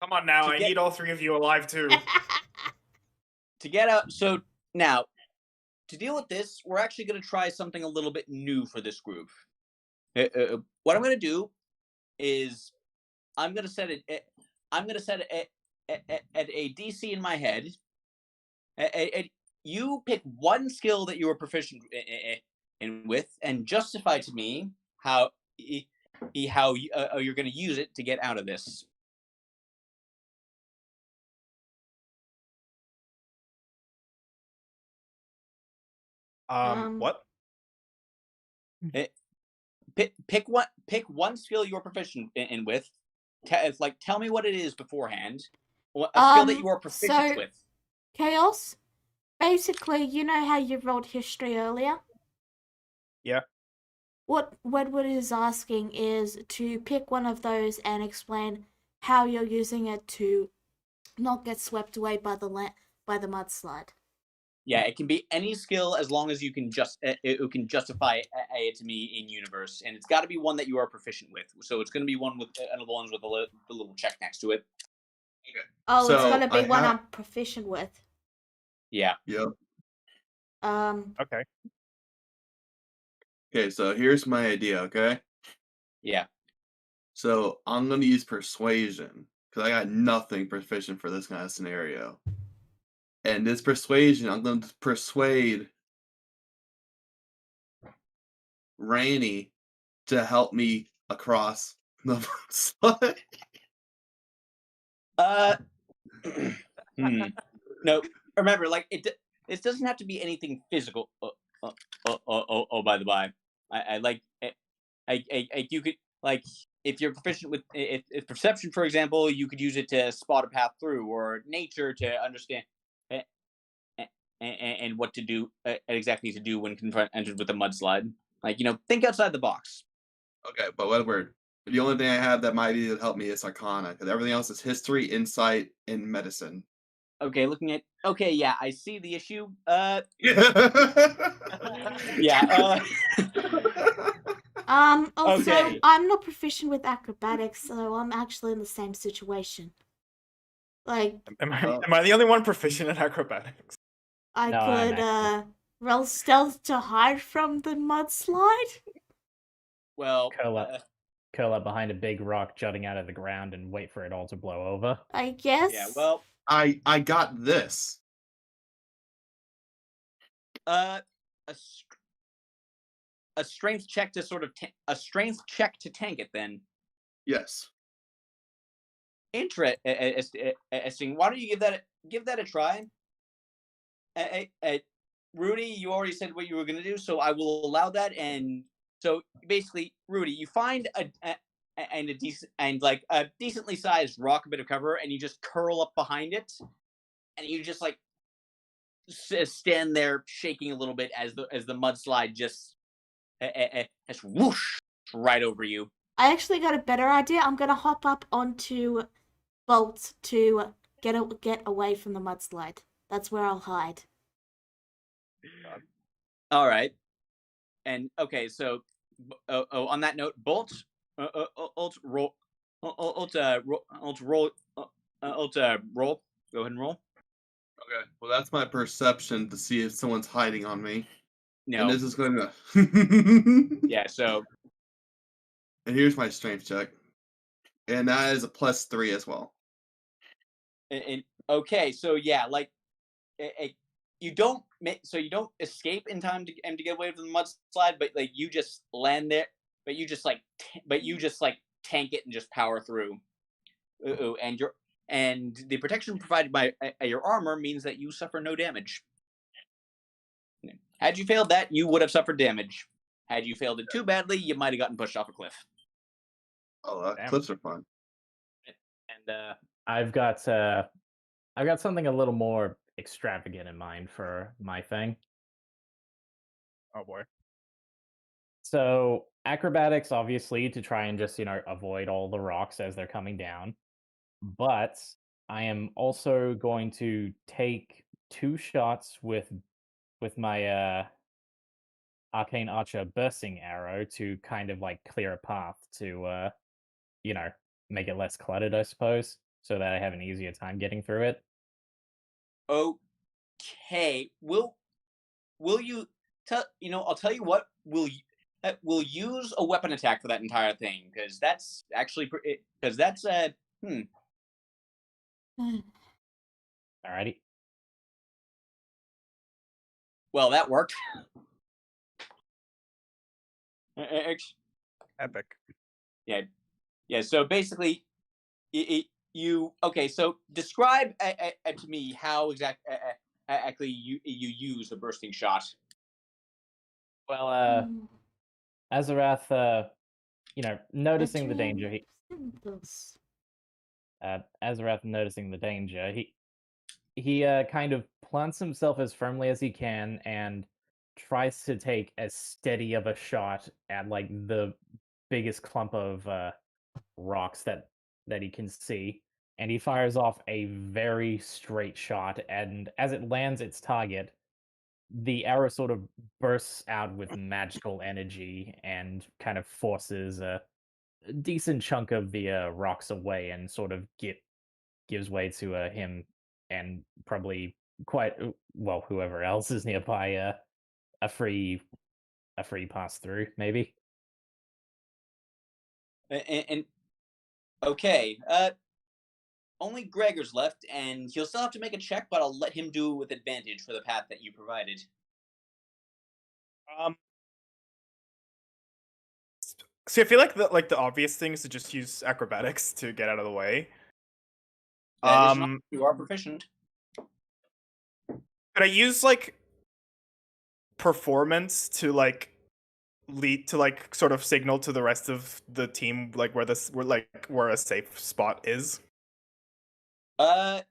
Come on now, I need all three of you alive too. To get out, so now, to deal with this, we're actually going to try something a little bit new for this group. What I'm going to do is I'm going to set it. I'm going to set it at a DC in my head. You pick one skill that you are proficient in with, and justify to me how you're going to use it to get out of this. What? Pick one skill you're proficient in with. Tell me what it is beforehand. A skill that you are proficient with. Chaos. Basically, you know how you rolled history earlier? Yeah. What Wedwood is asking is to pick one of those and explain how you're using it to not get swept away by the mudslide. Yeah, it can be any skill as long as you can it can justify it to me in universe, and it's got to be one that you are proficient with. So it's going to be one with one of the ones with the little check next to it. Okay. Oh, So it's going to be one I'm proficient with. Yeah. Yep. Okay. Okay, so here's my idea, okay? Yeah. So I'm going to use persuasion because I got nothing proficient for this kind of scenario. And this persuasion, I'm going to persuade Rainy to help me across the slide. No, remember, like it doesn't have to be anything physical. By the by, you could like if you're proficient with if perception, for example, you could use it to spot a path through, or nature to understand and what to do exactly to do when confronted with a mudslide. Like think outside the box. Okay, but Edward, the only thing I have that might even help me is Arcana, because everything else is history, insight, and medicine. Okay, yeah, I see the issue. Also, Okay. I'm not proficient with acrobatics, so I'm actually in the same situation. Like, Am I the only one proficient in acrobatics? I No, could roll stealth to hide from the mudslide. Well, curl up behind a big rock jutting out of the ground and wait for it all to blow over. I guess. yeah, well, I got this. a strength check to sort of a strength check to tank it then. Yes. Interesting. Why don't you give that a try? Rudy, you already said what you were going to do, so I will allow that. And so basically, Rudy, you find a decently sized rock, a bit of cover, and you just curl up behind it, and you just like stand there shaking a little bit as the mudslide just whoosh right over you. I actually got a better idea. I'm gonna hop up onto Bolt to get away from the mudslide. That's where I'll hide. All right. And okay, so on that note, Bolt, roll, roll, roll. Go ahead and roll. Okay. Well, that's my perception to see if someone's hiding on me. And No. this is going to. Yeah. So And here's my strength check. And that is a +3 as well. and okay, so yeah, like you don't escape in time to get away from the mudslide, but like you just land there, but you just like tank it and just power through. And the protection provided by your armor means that you suffer no damage. Had you failed that, you would have suffered damage. Had you failed it too badly, you might have gotten pushed off a cliff. Oh, Damn. cliffs are fun. And I've got something a little more extravagant in mind for my thing. Oh boy. So acrobatics, obviously, to try and just avoid all the rocks as they're coming down. But I am also going to take 2 shots with my arcane archer bursting arrow to kind of like clear a path to make it less cluttered, I suppose, so that I have an easier time getting through it. Okay, will you tell I'll tell you what, we'll use a weapon attack for that entire thing, because that's actually because that's Alrighty. well, that worked. Epic. Yeah, so basically you okay, so describe to me how exactly you use a bursting shot. Well, Mm, Azarath, noticing the veteran danger, symbols. Azarath noticing the danger, he kind of plants himself as firmly as he can and tries to take as steady of a shot at like the biggest clump of rocks that he can see, and he fires off a very straight shot, and as it lands its target, the arrow sort of bursts out with magical energy and kind of forces a decent chunk of the rocks away and sort of gives way to him and probably quite well whoever else is nearby a free pass through maybe. And okay, only Gregor's left, and he'll still have to make a check, but I'll let him do it with advantage for the path that you provided. See, I feel like the obvious thing is to just use acrobatics to get out of the way. That is not, you are proficient. Could I use like performance to like lead to like sort of signal to the rest of the team like where a safe spot is? Uh,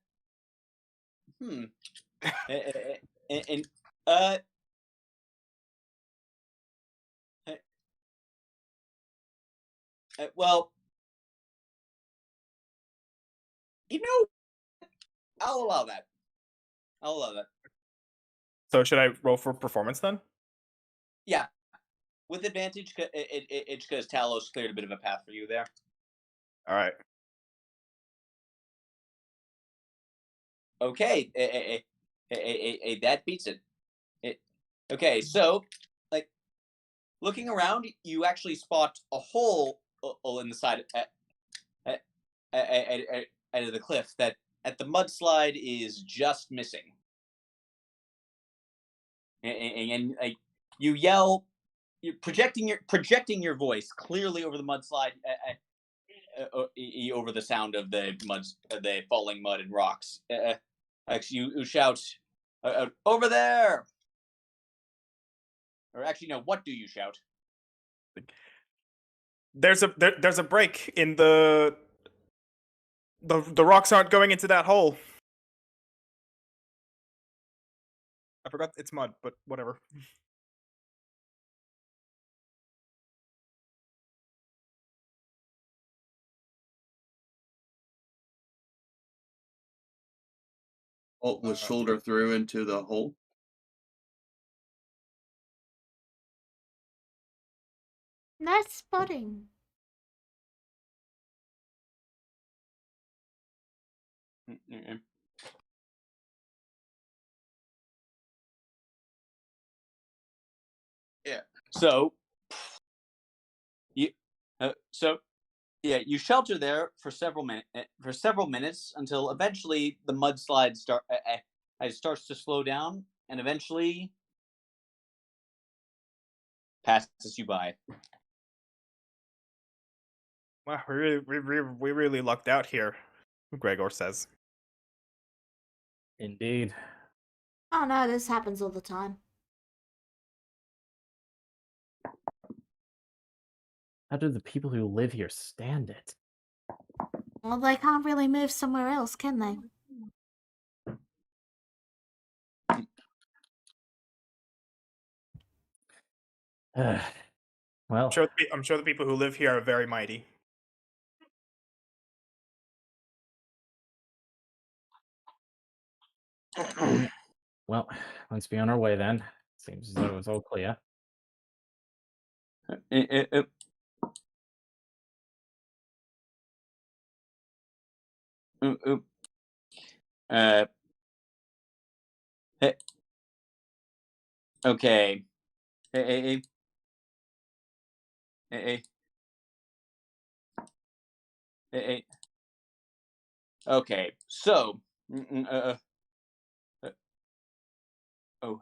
hmm. And well, I'll allow that. I'll allow that. So should I roll for performance then? Yeah, with advantage. It's because Talos cleared a bit of a path for you there. All right. Okay, that beats it. Okay, so like looking around, you actually spot a hole in the side of the cliff that at the mudslide is just missing. And like you yell, you're projecting your voice clearly over the mudslide, over the sound of the falling mud and rocks. Actually, you shout, "Over there!" Or actually, no. What do you shout? There's a break in the rocks aren't going into that hole. I forgot it's mud, but whatever. Alt with shoulder through into the hole. Nice spotting. Yeah. So you you shelter there for several minutes until eventually the mudslide starts to slow down and eventually passes you by. Wow, we really lucked out here, Gregor says. Indeed. Oh no, this happens all the time. How do the people who live here stand it? Well, they can't really move somewhere else, can they? Well, I'm sure the people who live here are very mighty. well, let's be on our way then. Seems as though it's all clear. Uh, okay. Hey. Okay. So, oh,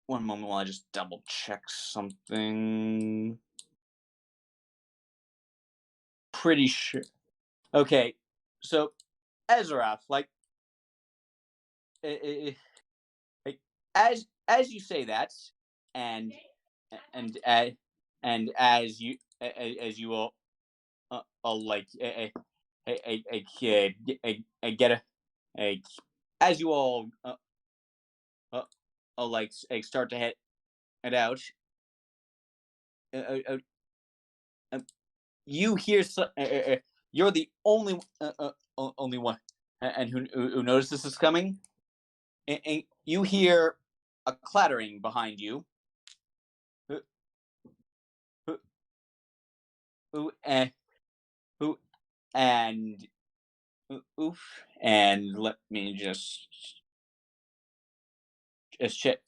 one moment while I just double check something. Pretty sure. Okay. So, Ezrath, like, like, as you say that, and and uh, and as you all like get a as you all uh, like start to head out, uh, uh, uh, you hear you're the only one and who notices this is coming, and you hear a clattering behind you. And who and oof, and let me just check.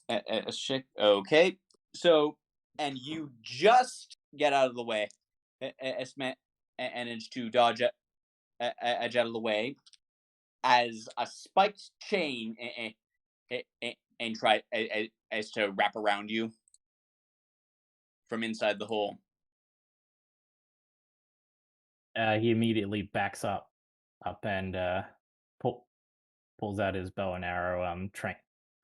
Okay, so and you just get out of the way, manage to dodge edge out of the way as a spiked chain and try as to wrap around you from inside the hole. He immediately backs up and pulls out his bow and arrow.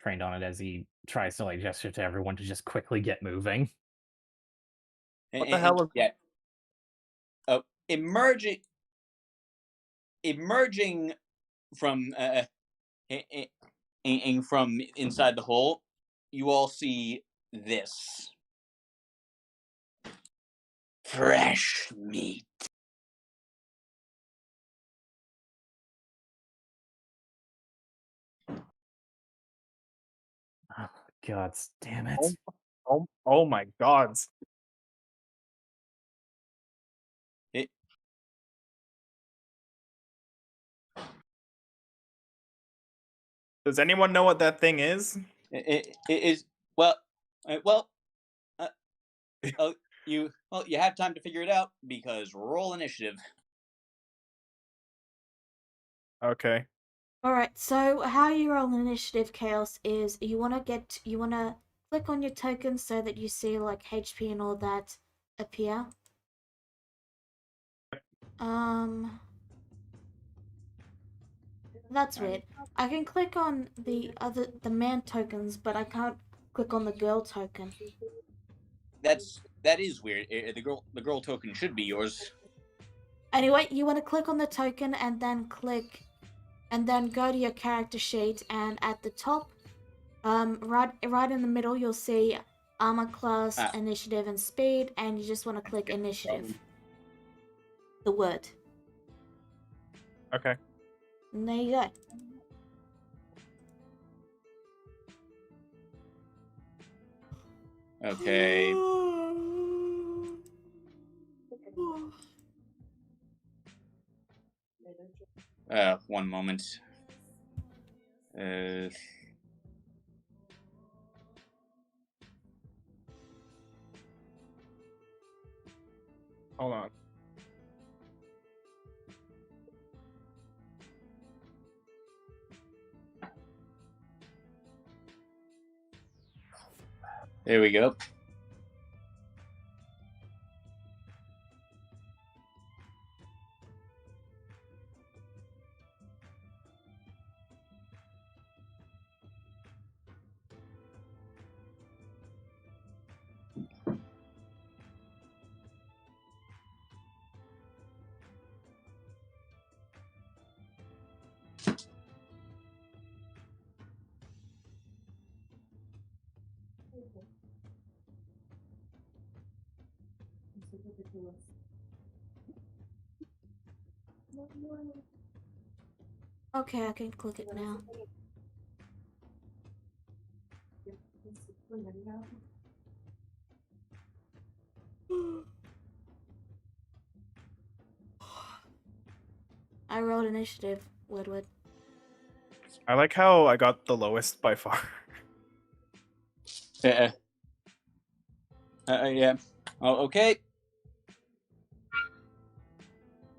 Trained on it as he tries to like gesture to everyone to just quickly get moving. What the hell is... Yeah. Oh, emerging from from inside the hole, you all see this fresh meat. Oh, God damn it. Oh my god. It, Does anyone know what that thing is? it is well, you have time to figure it out because roll initiative. Okay. Alright, so how you roll initiative, Chaos, is you wanna click on your token so that you see like HP and all that appear. That's weird. I can click on the man tokens, but I can't click on the girl token. That is weird. The girl token should be yours. Anyway, you want to click on the token and then go to your character sheet, and at the top, right in the middle, you'll see armor class, initiative, and speed, and you just want to click initiative. The word. Okay. And there you go. Okay. One moment. Hold on. There we go. Okay, I can click it now. I rolled initiative, Woodward. I like how I got the lowest by far. Yeah. Oh, okay.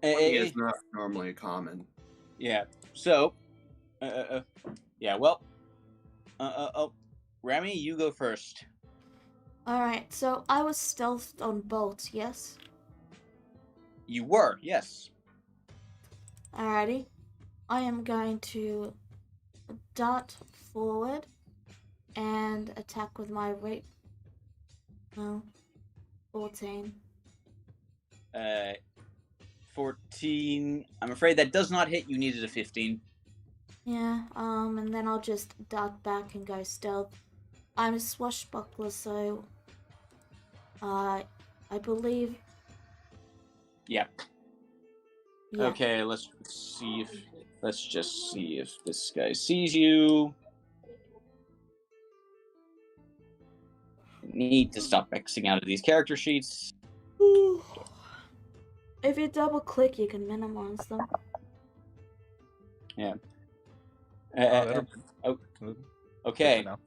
20 is not normally common. Yeah. So, yeah. Well, Rami, you go first. Alright, so I was stealthed on Bolt, yes? You were, yes. Alrighty. I am going to dart forward and attack with my rate. No. 14. 14. I'm afraid that does not hit. You needed a 15. Yeah, and then I'll just dart back and go stealth. I'm a swashbuckler, so I believe. Yeah. Yeah. Okay, let's just see if this guy sees you. Need to stop Xing out of these character sheets. If you double click, you can minimize them. Yeah. Good Okay. to know.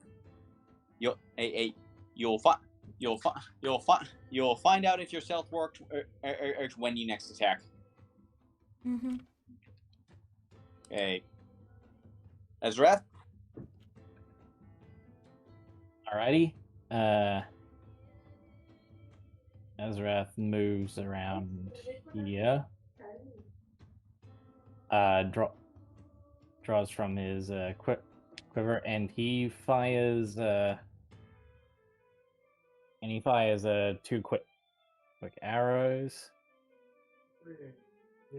You'll find out if your stealth worked when you next attack. Mm-hmm. Okay. Ezra? Alrighty. Azrath moves around here. Draws from his quiver, and he fires. Two quick arrows.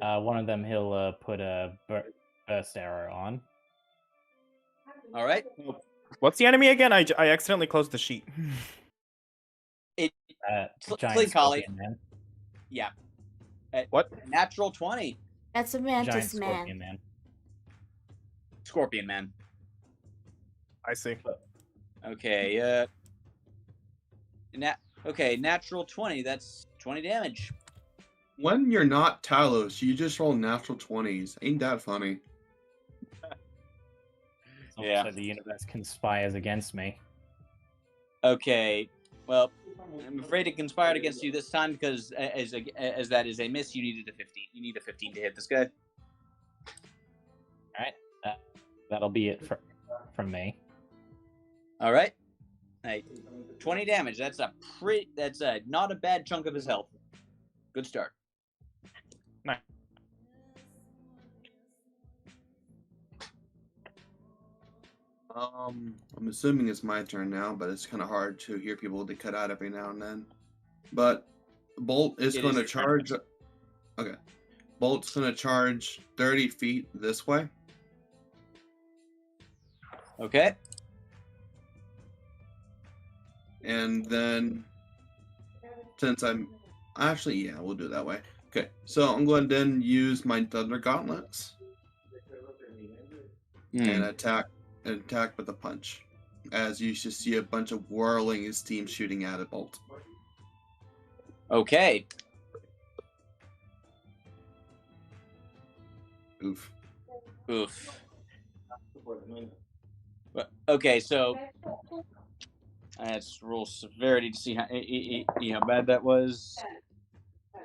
One of them he'll put a burst arrow on. All right. What's the enemy again? I accidentally closed the sheet. Giant Collie. scorpion man. Yeah. What? Natural 20. That's a Giant mantis scorpion man. man. Scorpion man. I see. Okay. Natural 20. That's 20 damage. When you're not Talos, you just roll natural 20s. Ain't that funny? It's almost like the universe conspires against me. Okay. Well, I'm afraid it conspired against you this time because as that is a miss, you needed a 15. You need a 15 to hit this guy. All right. That'll be it from me. All right. 20 damage. That's not a bad chunk of his health. Good start. Nice. I'm assuming it's my turn now, but it's kind of hard to hear people to cut out every now and then. But Bolt is going to charge. Okay. Bolt's going to charge 30 feet this way. Okay. And then, since we'll do it that way. Okay, so I'm going to then use my Thunder Gauntlets. and attack with a punch. As you just see a bunch of whirling steam shooting at it, Bolt. Okay. Oof. Oof. Okay, so let's roll severity to see how bad that was.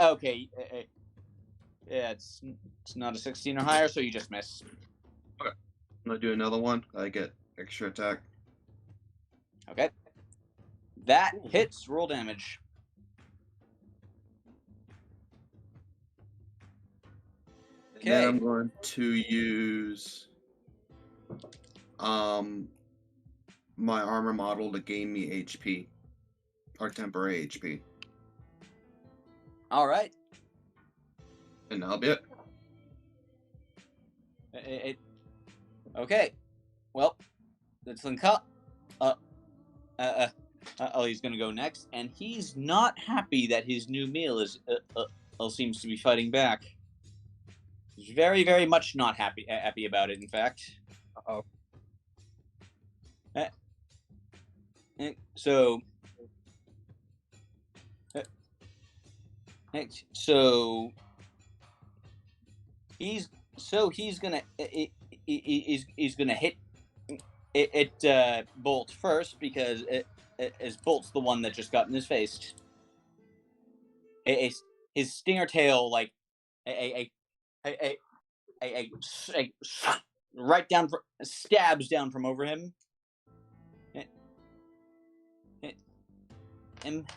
Okay, yeah, it's not a 16 or higher, so you just miss. Okay, I'm gonna do another one. I get extra attack. Okay, that hits. Roll damage. And then I'm going to use my armor model to gain me HP or temporary HP. All right. And that'll be it. Okay. Well, it's he's gonna go next, and he's not happy that his new meal seems to be fighting back. He's very, very much not happy about it. In fact. Uh-oh. So he's gonna hit it Bolt first because as Bolt's the one that just got in his face. His stinger tail like a right down stabs down from over him. And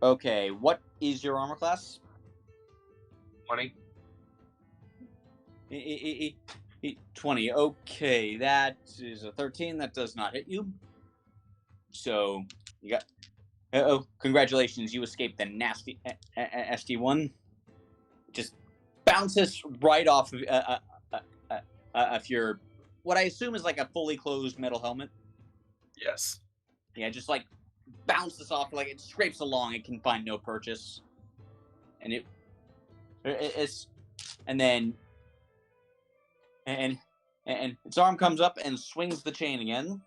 okay, what is your armor class? 20. 20. Okay, that is a 13. That does not hit you. So you got. Congratulations! You escaped the nasty ST1. Just bounces right off of your what I assume is like a fully closed metal helmet. Yes. Yeah, just like bounces off, like it scrapes along. It can find no purchase, and it's and then and its arm comes up and swings the chain again.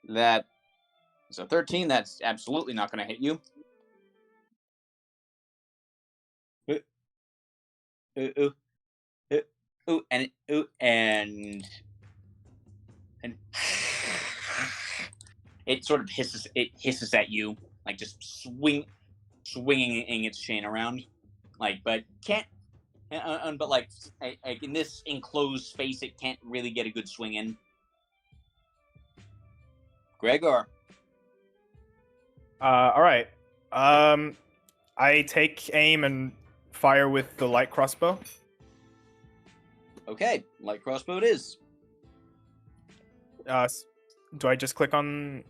That is a 13. That's absolutely not going to hit you. And it sort of hisses. It hisses at you, like just swinging its chain around, like, but can't. But like in this enclosed space, it can't really get a good swing in. Gregor. All right. I take aim and fire with the light crossbow. Okay, light crossbow it is. Do I just click on?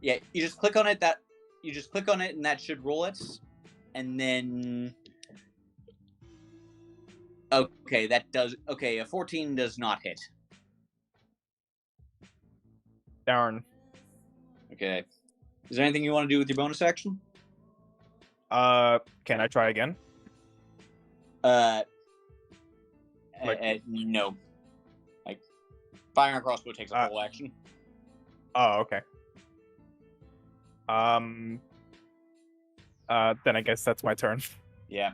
Yeah, you just click on it. And that should roll it. And then, okay, that does. Okay, a 14 does not hit. Darn. Okay. Is there anything you want to do with your bonus action? Can I try again? No. Like, firing a crossbow takes a full action. Oh, okay. Then I guess that's my turn. Yeah.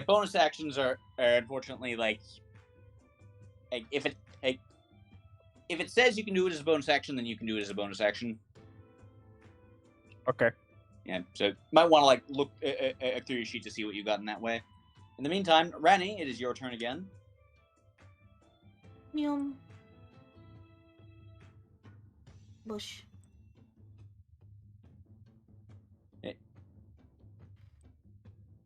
Bonus actions are unfortunately like if it says you can do it as a bonus action, then you can do it as a bonus action. Okay. Yeah, so might want to like look through your sheet to see what you got in that way. In the meantime, Rani, it is your turn again. Yum. Bush.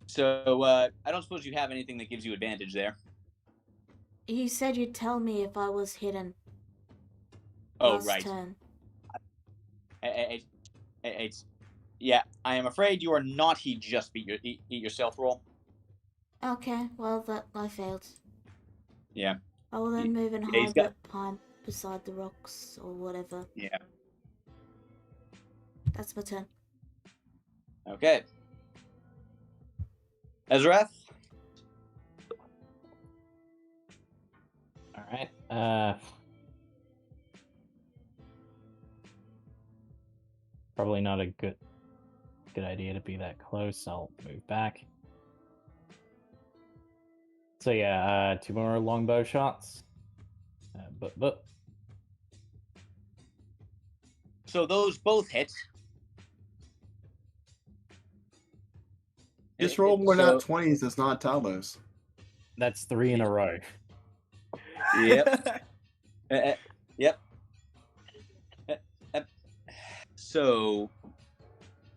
So I don't suppose you have anything that gives you advantage there. You said you'd tell me if I was hidden. Oh, last right. Turn. Yeah, I am afraid you are not. He just eat your stealth roll. Okay, well that I failed. Yeah. I will then move and hide behind beside the rocks or whatever. Yeah. that's my turn. Okay. Ezrath? All right. Probably not a good idea to be that close. I'll move back. So yeah, 2 more longbow shots. But So those both hit. Just roll more So- than 20s. It's not Talos. that's 3 in a row. Yep. Yep. So,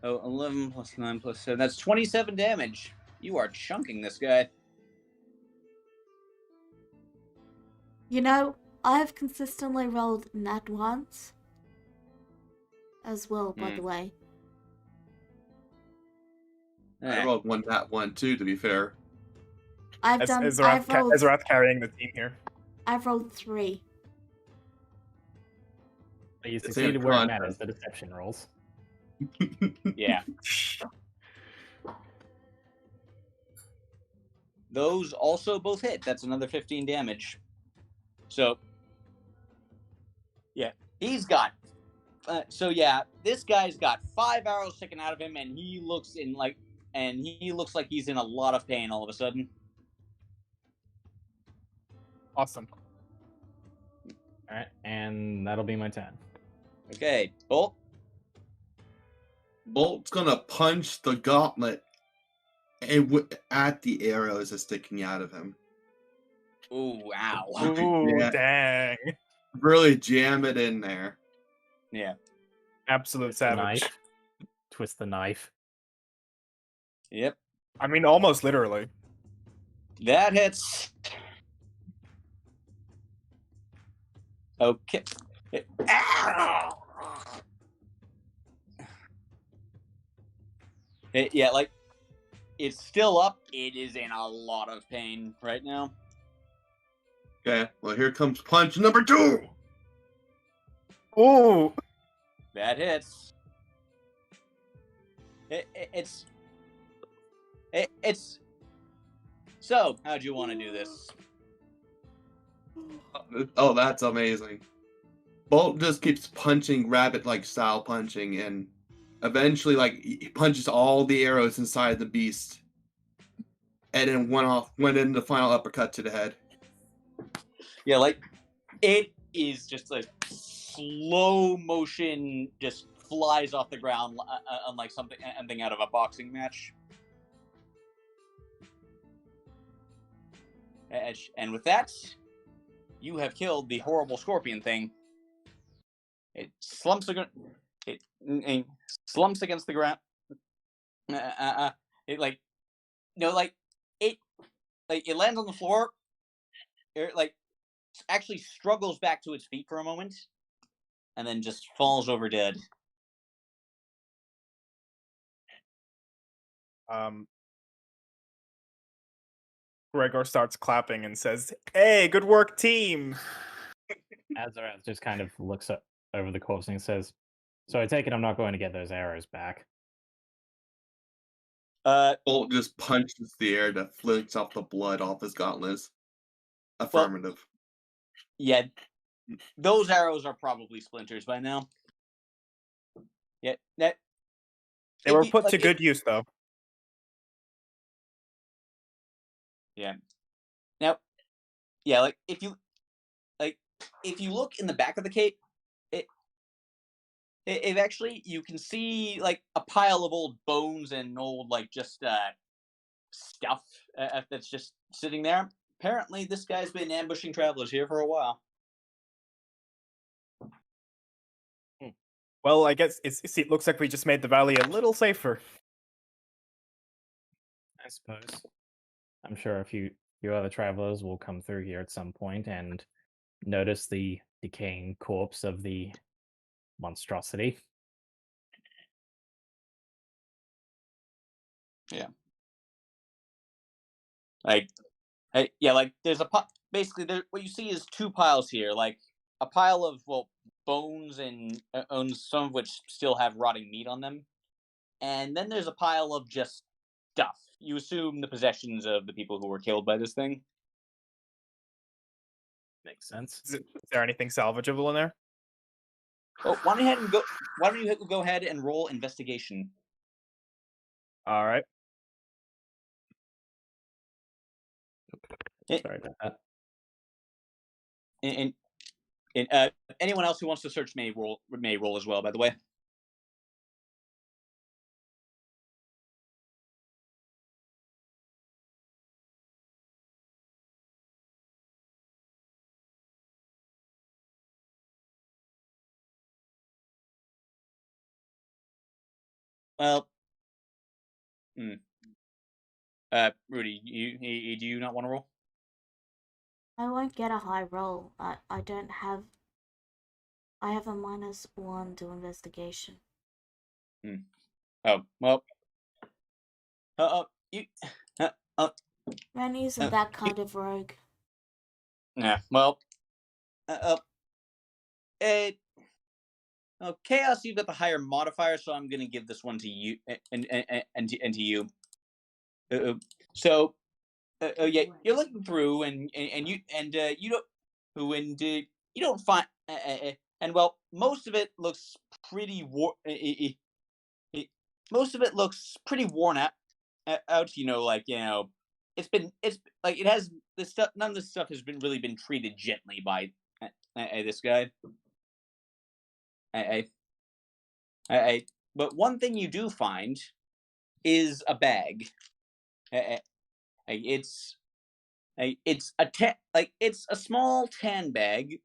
11 plus 9 plus 7. That's 27 damage. You are chunking this guy. You know, I've consistently rolled nat ones. As well, by the way. I rolled that one too, to be fair. I've rolled Ezrath carrying the team here. I've rolled 3. But you It's succeeded in where it context. matters, the deception rolls. Yeah. Those also both hit. That's another 15 damage. So, yeah, he's got. This guy's got 5 arrows sticking out of him, and he looks like he's in a lot of pain all of a sudden. Awesome. All right, and that'll be my turn. Okay, Bolt. Bolt's gonna punch the gauntlet at the arrows that's sticking out of him. Ooh, ow. Ooh, Yeah. dang. Really jam it in there. Yeah. Absolute The savage. knife. Twist the knife. Yep. I mean, almost literally. That hits. Okay. Yeah, like, it's still up. It is in a lot of pain right now. Okay, well, here comes punch number 2. Ooh. That hits. It's. So, how'd you want to do this? Oh, that's amazing. Bolt just keeps punching rabbit-like style punching, and eventually, like, he punches all the arrows inside the beast, and then went in the final uppercut to the head. Yeah, like, it is just like slow motion, just flies off the ground unlike something out of a boxing match. And with that, you have killed the horrible scorpion thing. It slumps against the ground. It lands on the floor. It actually struggles back to its feet for a moment, and then just falls over dead. Gregor starts clapping and says, "Hey, good work, team!" Azarath just kind of looks up over the corpse and says, "So I take it I'm not going to get those arrows back." Bolt just punches the air to flicks off the blood off his gauntlets. Affirmative. Yeah, those arrows are probably splinters by now. Yeah, They were put to good use, though. Yeah. Now, yeah, if you look in the back of the cape, it actually, you can see a pile of old bones and old stuff that's just sitting there. Apparently, this guy's been ambushing travelers here for a while. Well, I guess it looks like we just made the valley a little safer. I suppose. I'm sure a few other travelers will come through here at some point and notice the decaying corpse of the monstrosity. Yeah. There's basically what you see is 2 piles here. A pile of, bones and some of which still have rotting meat on them. And then there's a pile of just stuff. You assume the possessions of the people who were killed by this thing. Makes sense. Is there anything salvageable in there? Oh, why don't you go ahead and roll investigation? All right. Sorry about that. And anyone else who wants to search may roll as well. By the way. Well, Rudy, do you not want to roll? I won't get a high roll. I don't have. I have a -1 to investigation. Oh well. You. Rennie isn't that kind of rogue. Yeah. Well. Chaos, you've got the higher modifier, so I'm going to give this one to you and to you. So, yeah, you're looking through, and you don't find, and well, most of it looks pretty most of it looks pretty worn out. It's like it has this stuff. None of this stuff has really been treated gently by this guy. But one thing you do find is a bag. It's it's a small tan bag,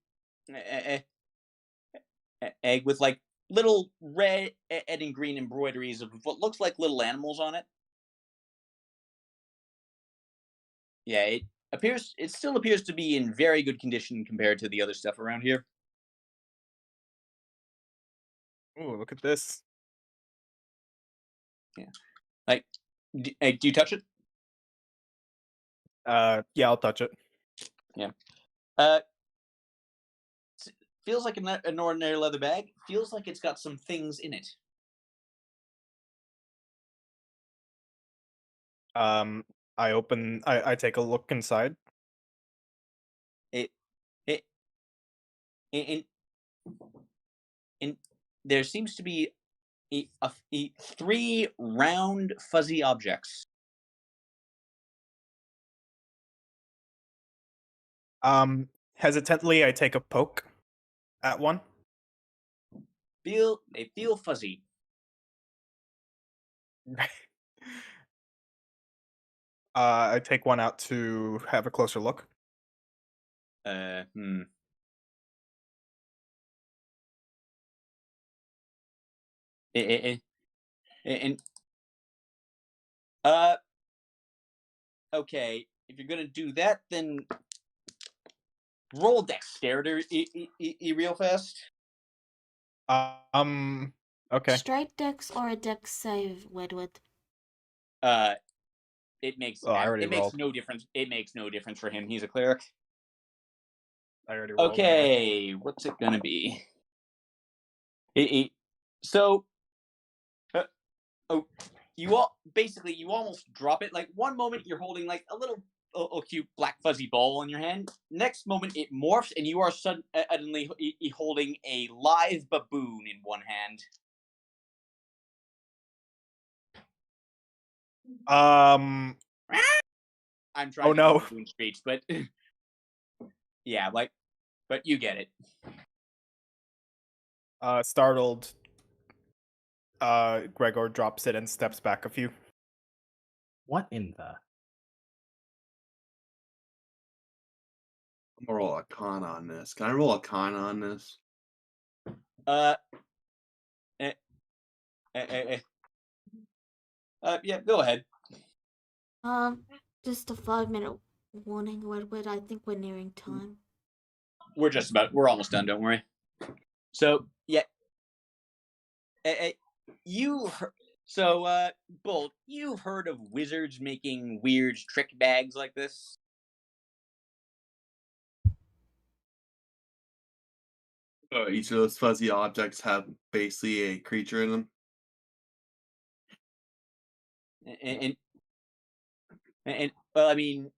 egg with like little red and green embroideries of what looks like little animals on it. Yeah, it still appears to be in very good condition compared to the other stuff around here. Ooh, look at this. Yeah, like, do you touch it? Yeah, I'll touch it. Yeah. Feels like an ordinary leather bag. Feels like it's got some things in it. I take a look inside. It in there seems to be three round fuzzy objects. Hesitantly, I take a poke at one. They feel fuzzy. I take one out to have a closer look. Hmm. And okay, if you're gonna do that, then roll dexterity real fast. Okay. Straight dex or a dex save, Wedward? It makes I already rolled. no difference. It makes no difference for him. He's a cleric. I already rolled. Okay, what's it gonna be? So, you almost drop it. Like one moment you're holding like a little cute black fuzzy ball in your hand. Next moment it morphs and you are suddenly holding a live baboon in one hand. I'm trying Oh to no. do baboon speech, but yeah, but you get it. Startled, Gregor drops it and steps back a few. What in the? I'm gonna roll a con on this. Can I roll a con on this? Yeah, go ahead. Just a 5-minute warning, Wedward. I think we're nearing time. We're almost done. Don't worry. So yeah, Bolt, you've heard of wizards making weird trick bags like this? Each of those fuzzy objects have basically a creature in them. And well, I mean,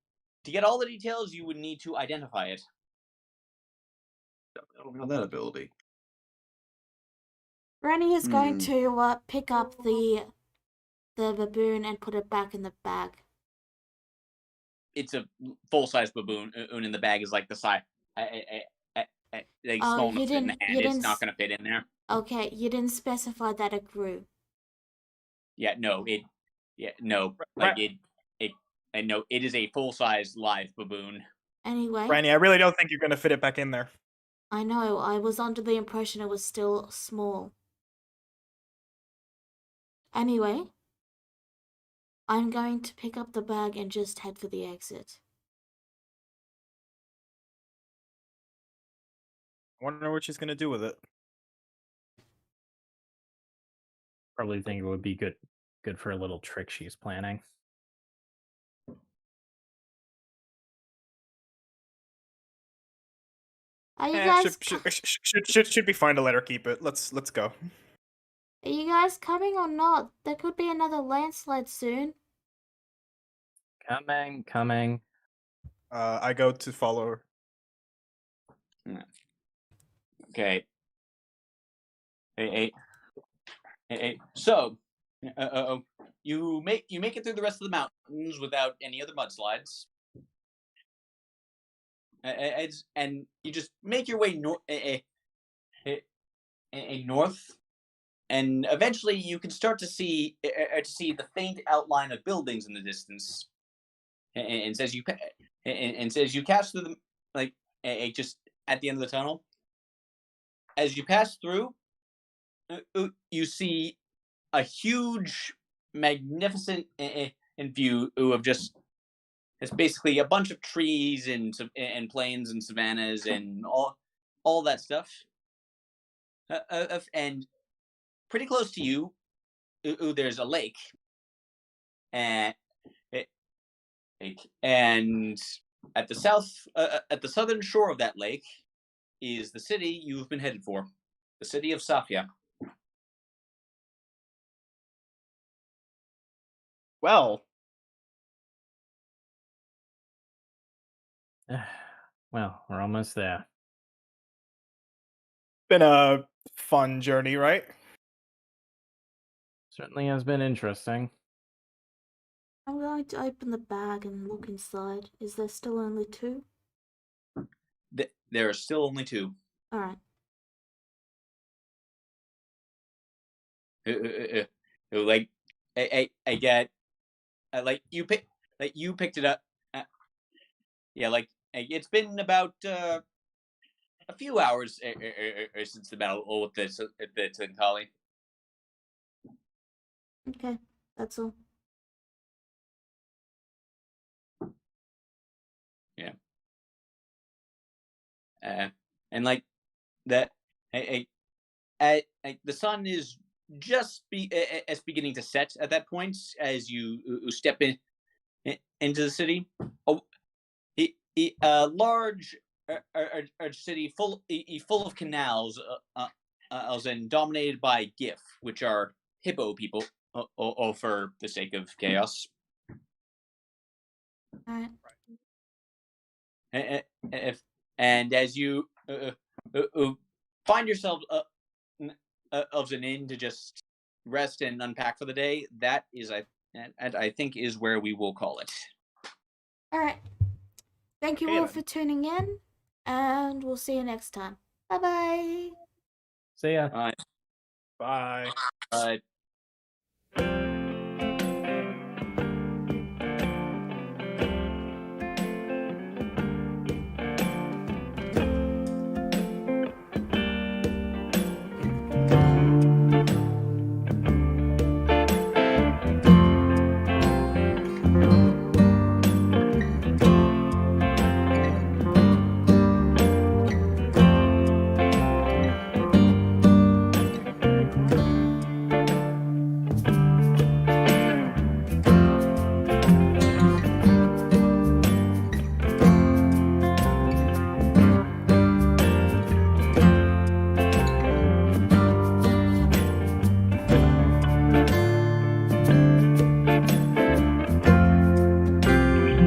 to get all the details, you would need to identify it. I don't have that ability. Rennie is going Hmm. to pick up the baboon and put it back in the bag. It's a full-size baboon, and in the bag is like the size, like Oh, small you enough to fit in the didn't- hand. you It's didn't not s- going to fit in there. Okay, you didn't specify that it grew. Yeah, no, no, Right. it is a full-size live baboon. Anyway, Randy, I really don't think you're gonna fit it back in there. I know, I was under the impression it was still small. Anyway, I'm going to pick up the bag and just head for the exit. I wonder what she's gonna do with it. Probably think it would be good for a little trick she's planning. Are you guys Should be fine to let her keep it. Let's go. Are you guys coming or not? There could be another landslide soon. Coming. I go to follow her. Okay. So, you make it through the rest of the mountains without any other mudslides. And you just make your way north, and eventually you can start to see the faint outline of buildings in the distance. And says you pass through them, like just at the end of the tunnel. As you pass through, you see a huge, magnificent view of just it's basically a bunch of trees and plains and savannas and all that stuff. And pretty close to you, there's a lake, and at the southern shore of that lake is the city you've been headed for, the city of Safia. Well, Well, we're almost there. been a fun journey, right? Certainly has been interesting. I'm going to open the bag and look inside. Is there still only two? There are still only two. Alright. Like I get you picked it up. Yeah, like it's been about a few hours since the battle with the Tentali. Okay, that's all. Yeah. And like that, the sun is just beginning to set at that point as you step into the city. A large city full of canals, and dominated by Gif, which are hippo people, all for the sake of chaos. Alright. And as you find yourself of an inn to just rest and unpack for the day, that is, I think, is where we will call it. Alright. Thank you Okay, all then. for tuning in, and we'll see you next time. Bye bye. See ya. All right. Bye. Bye.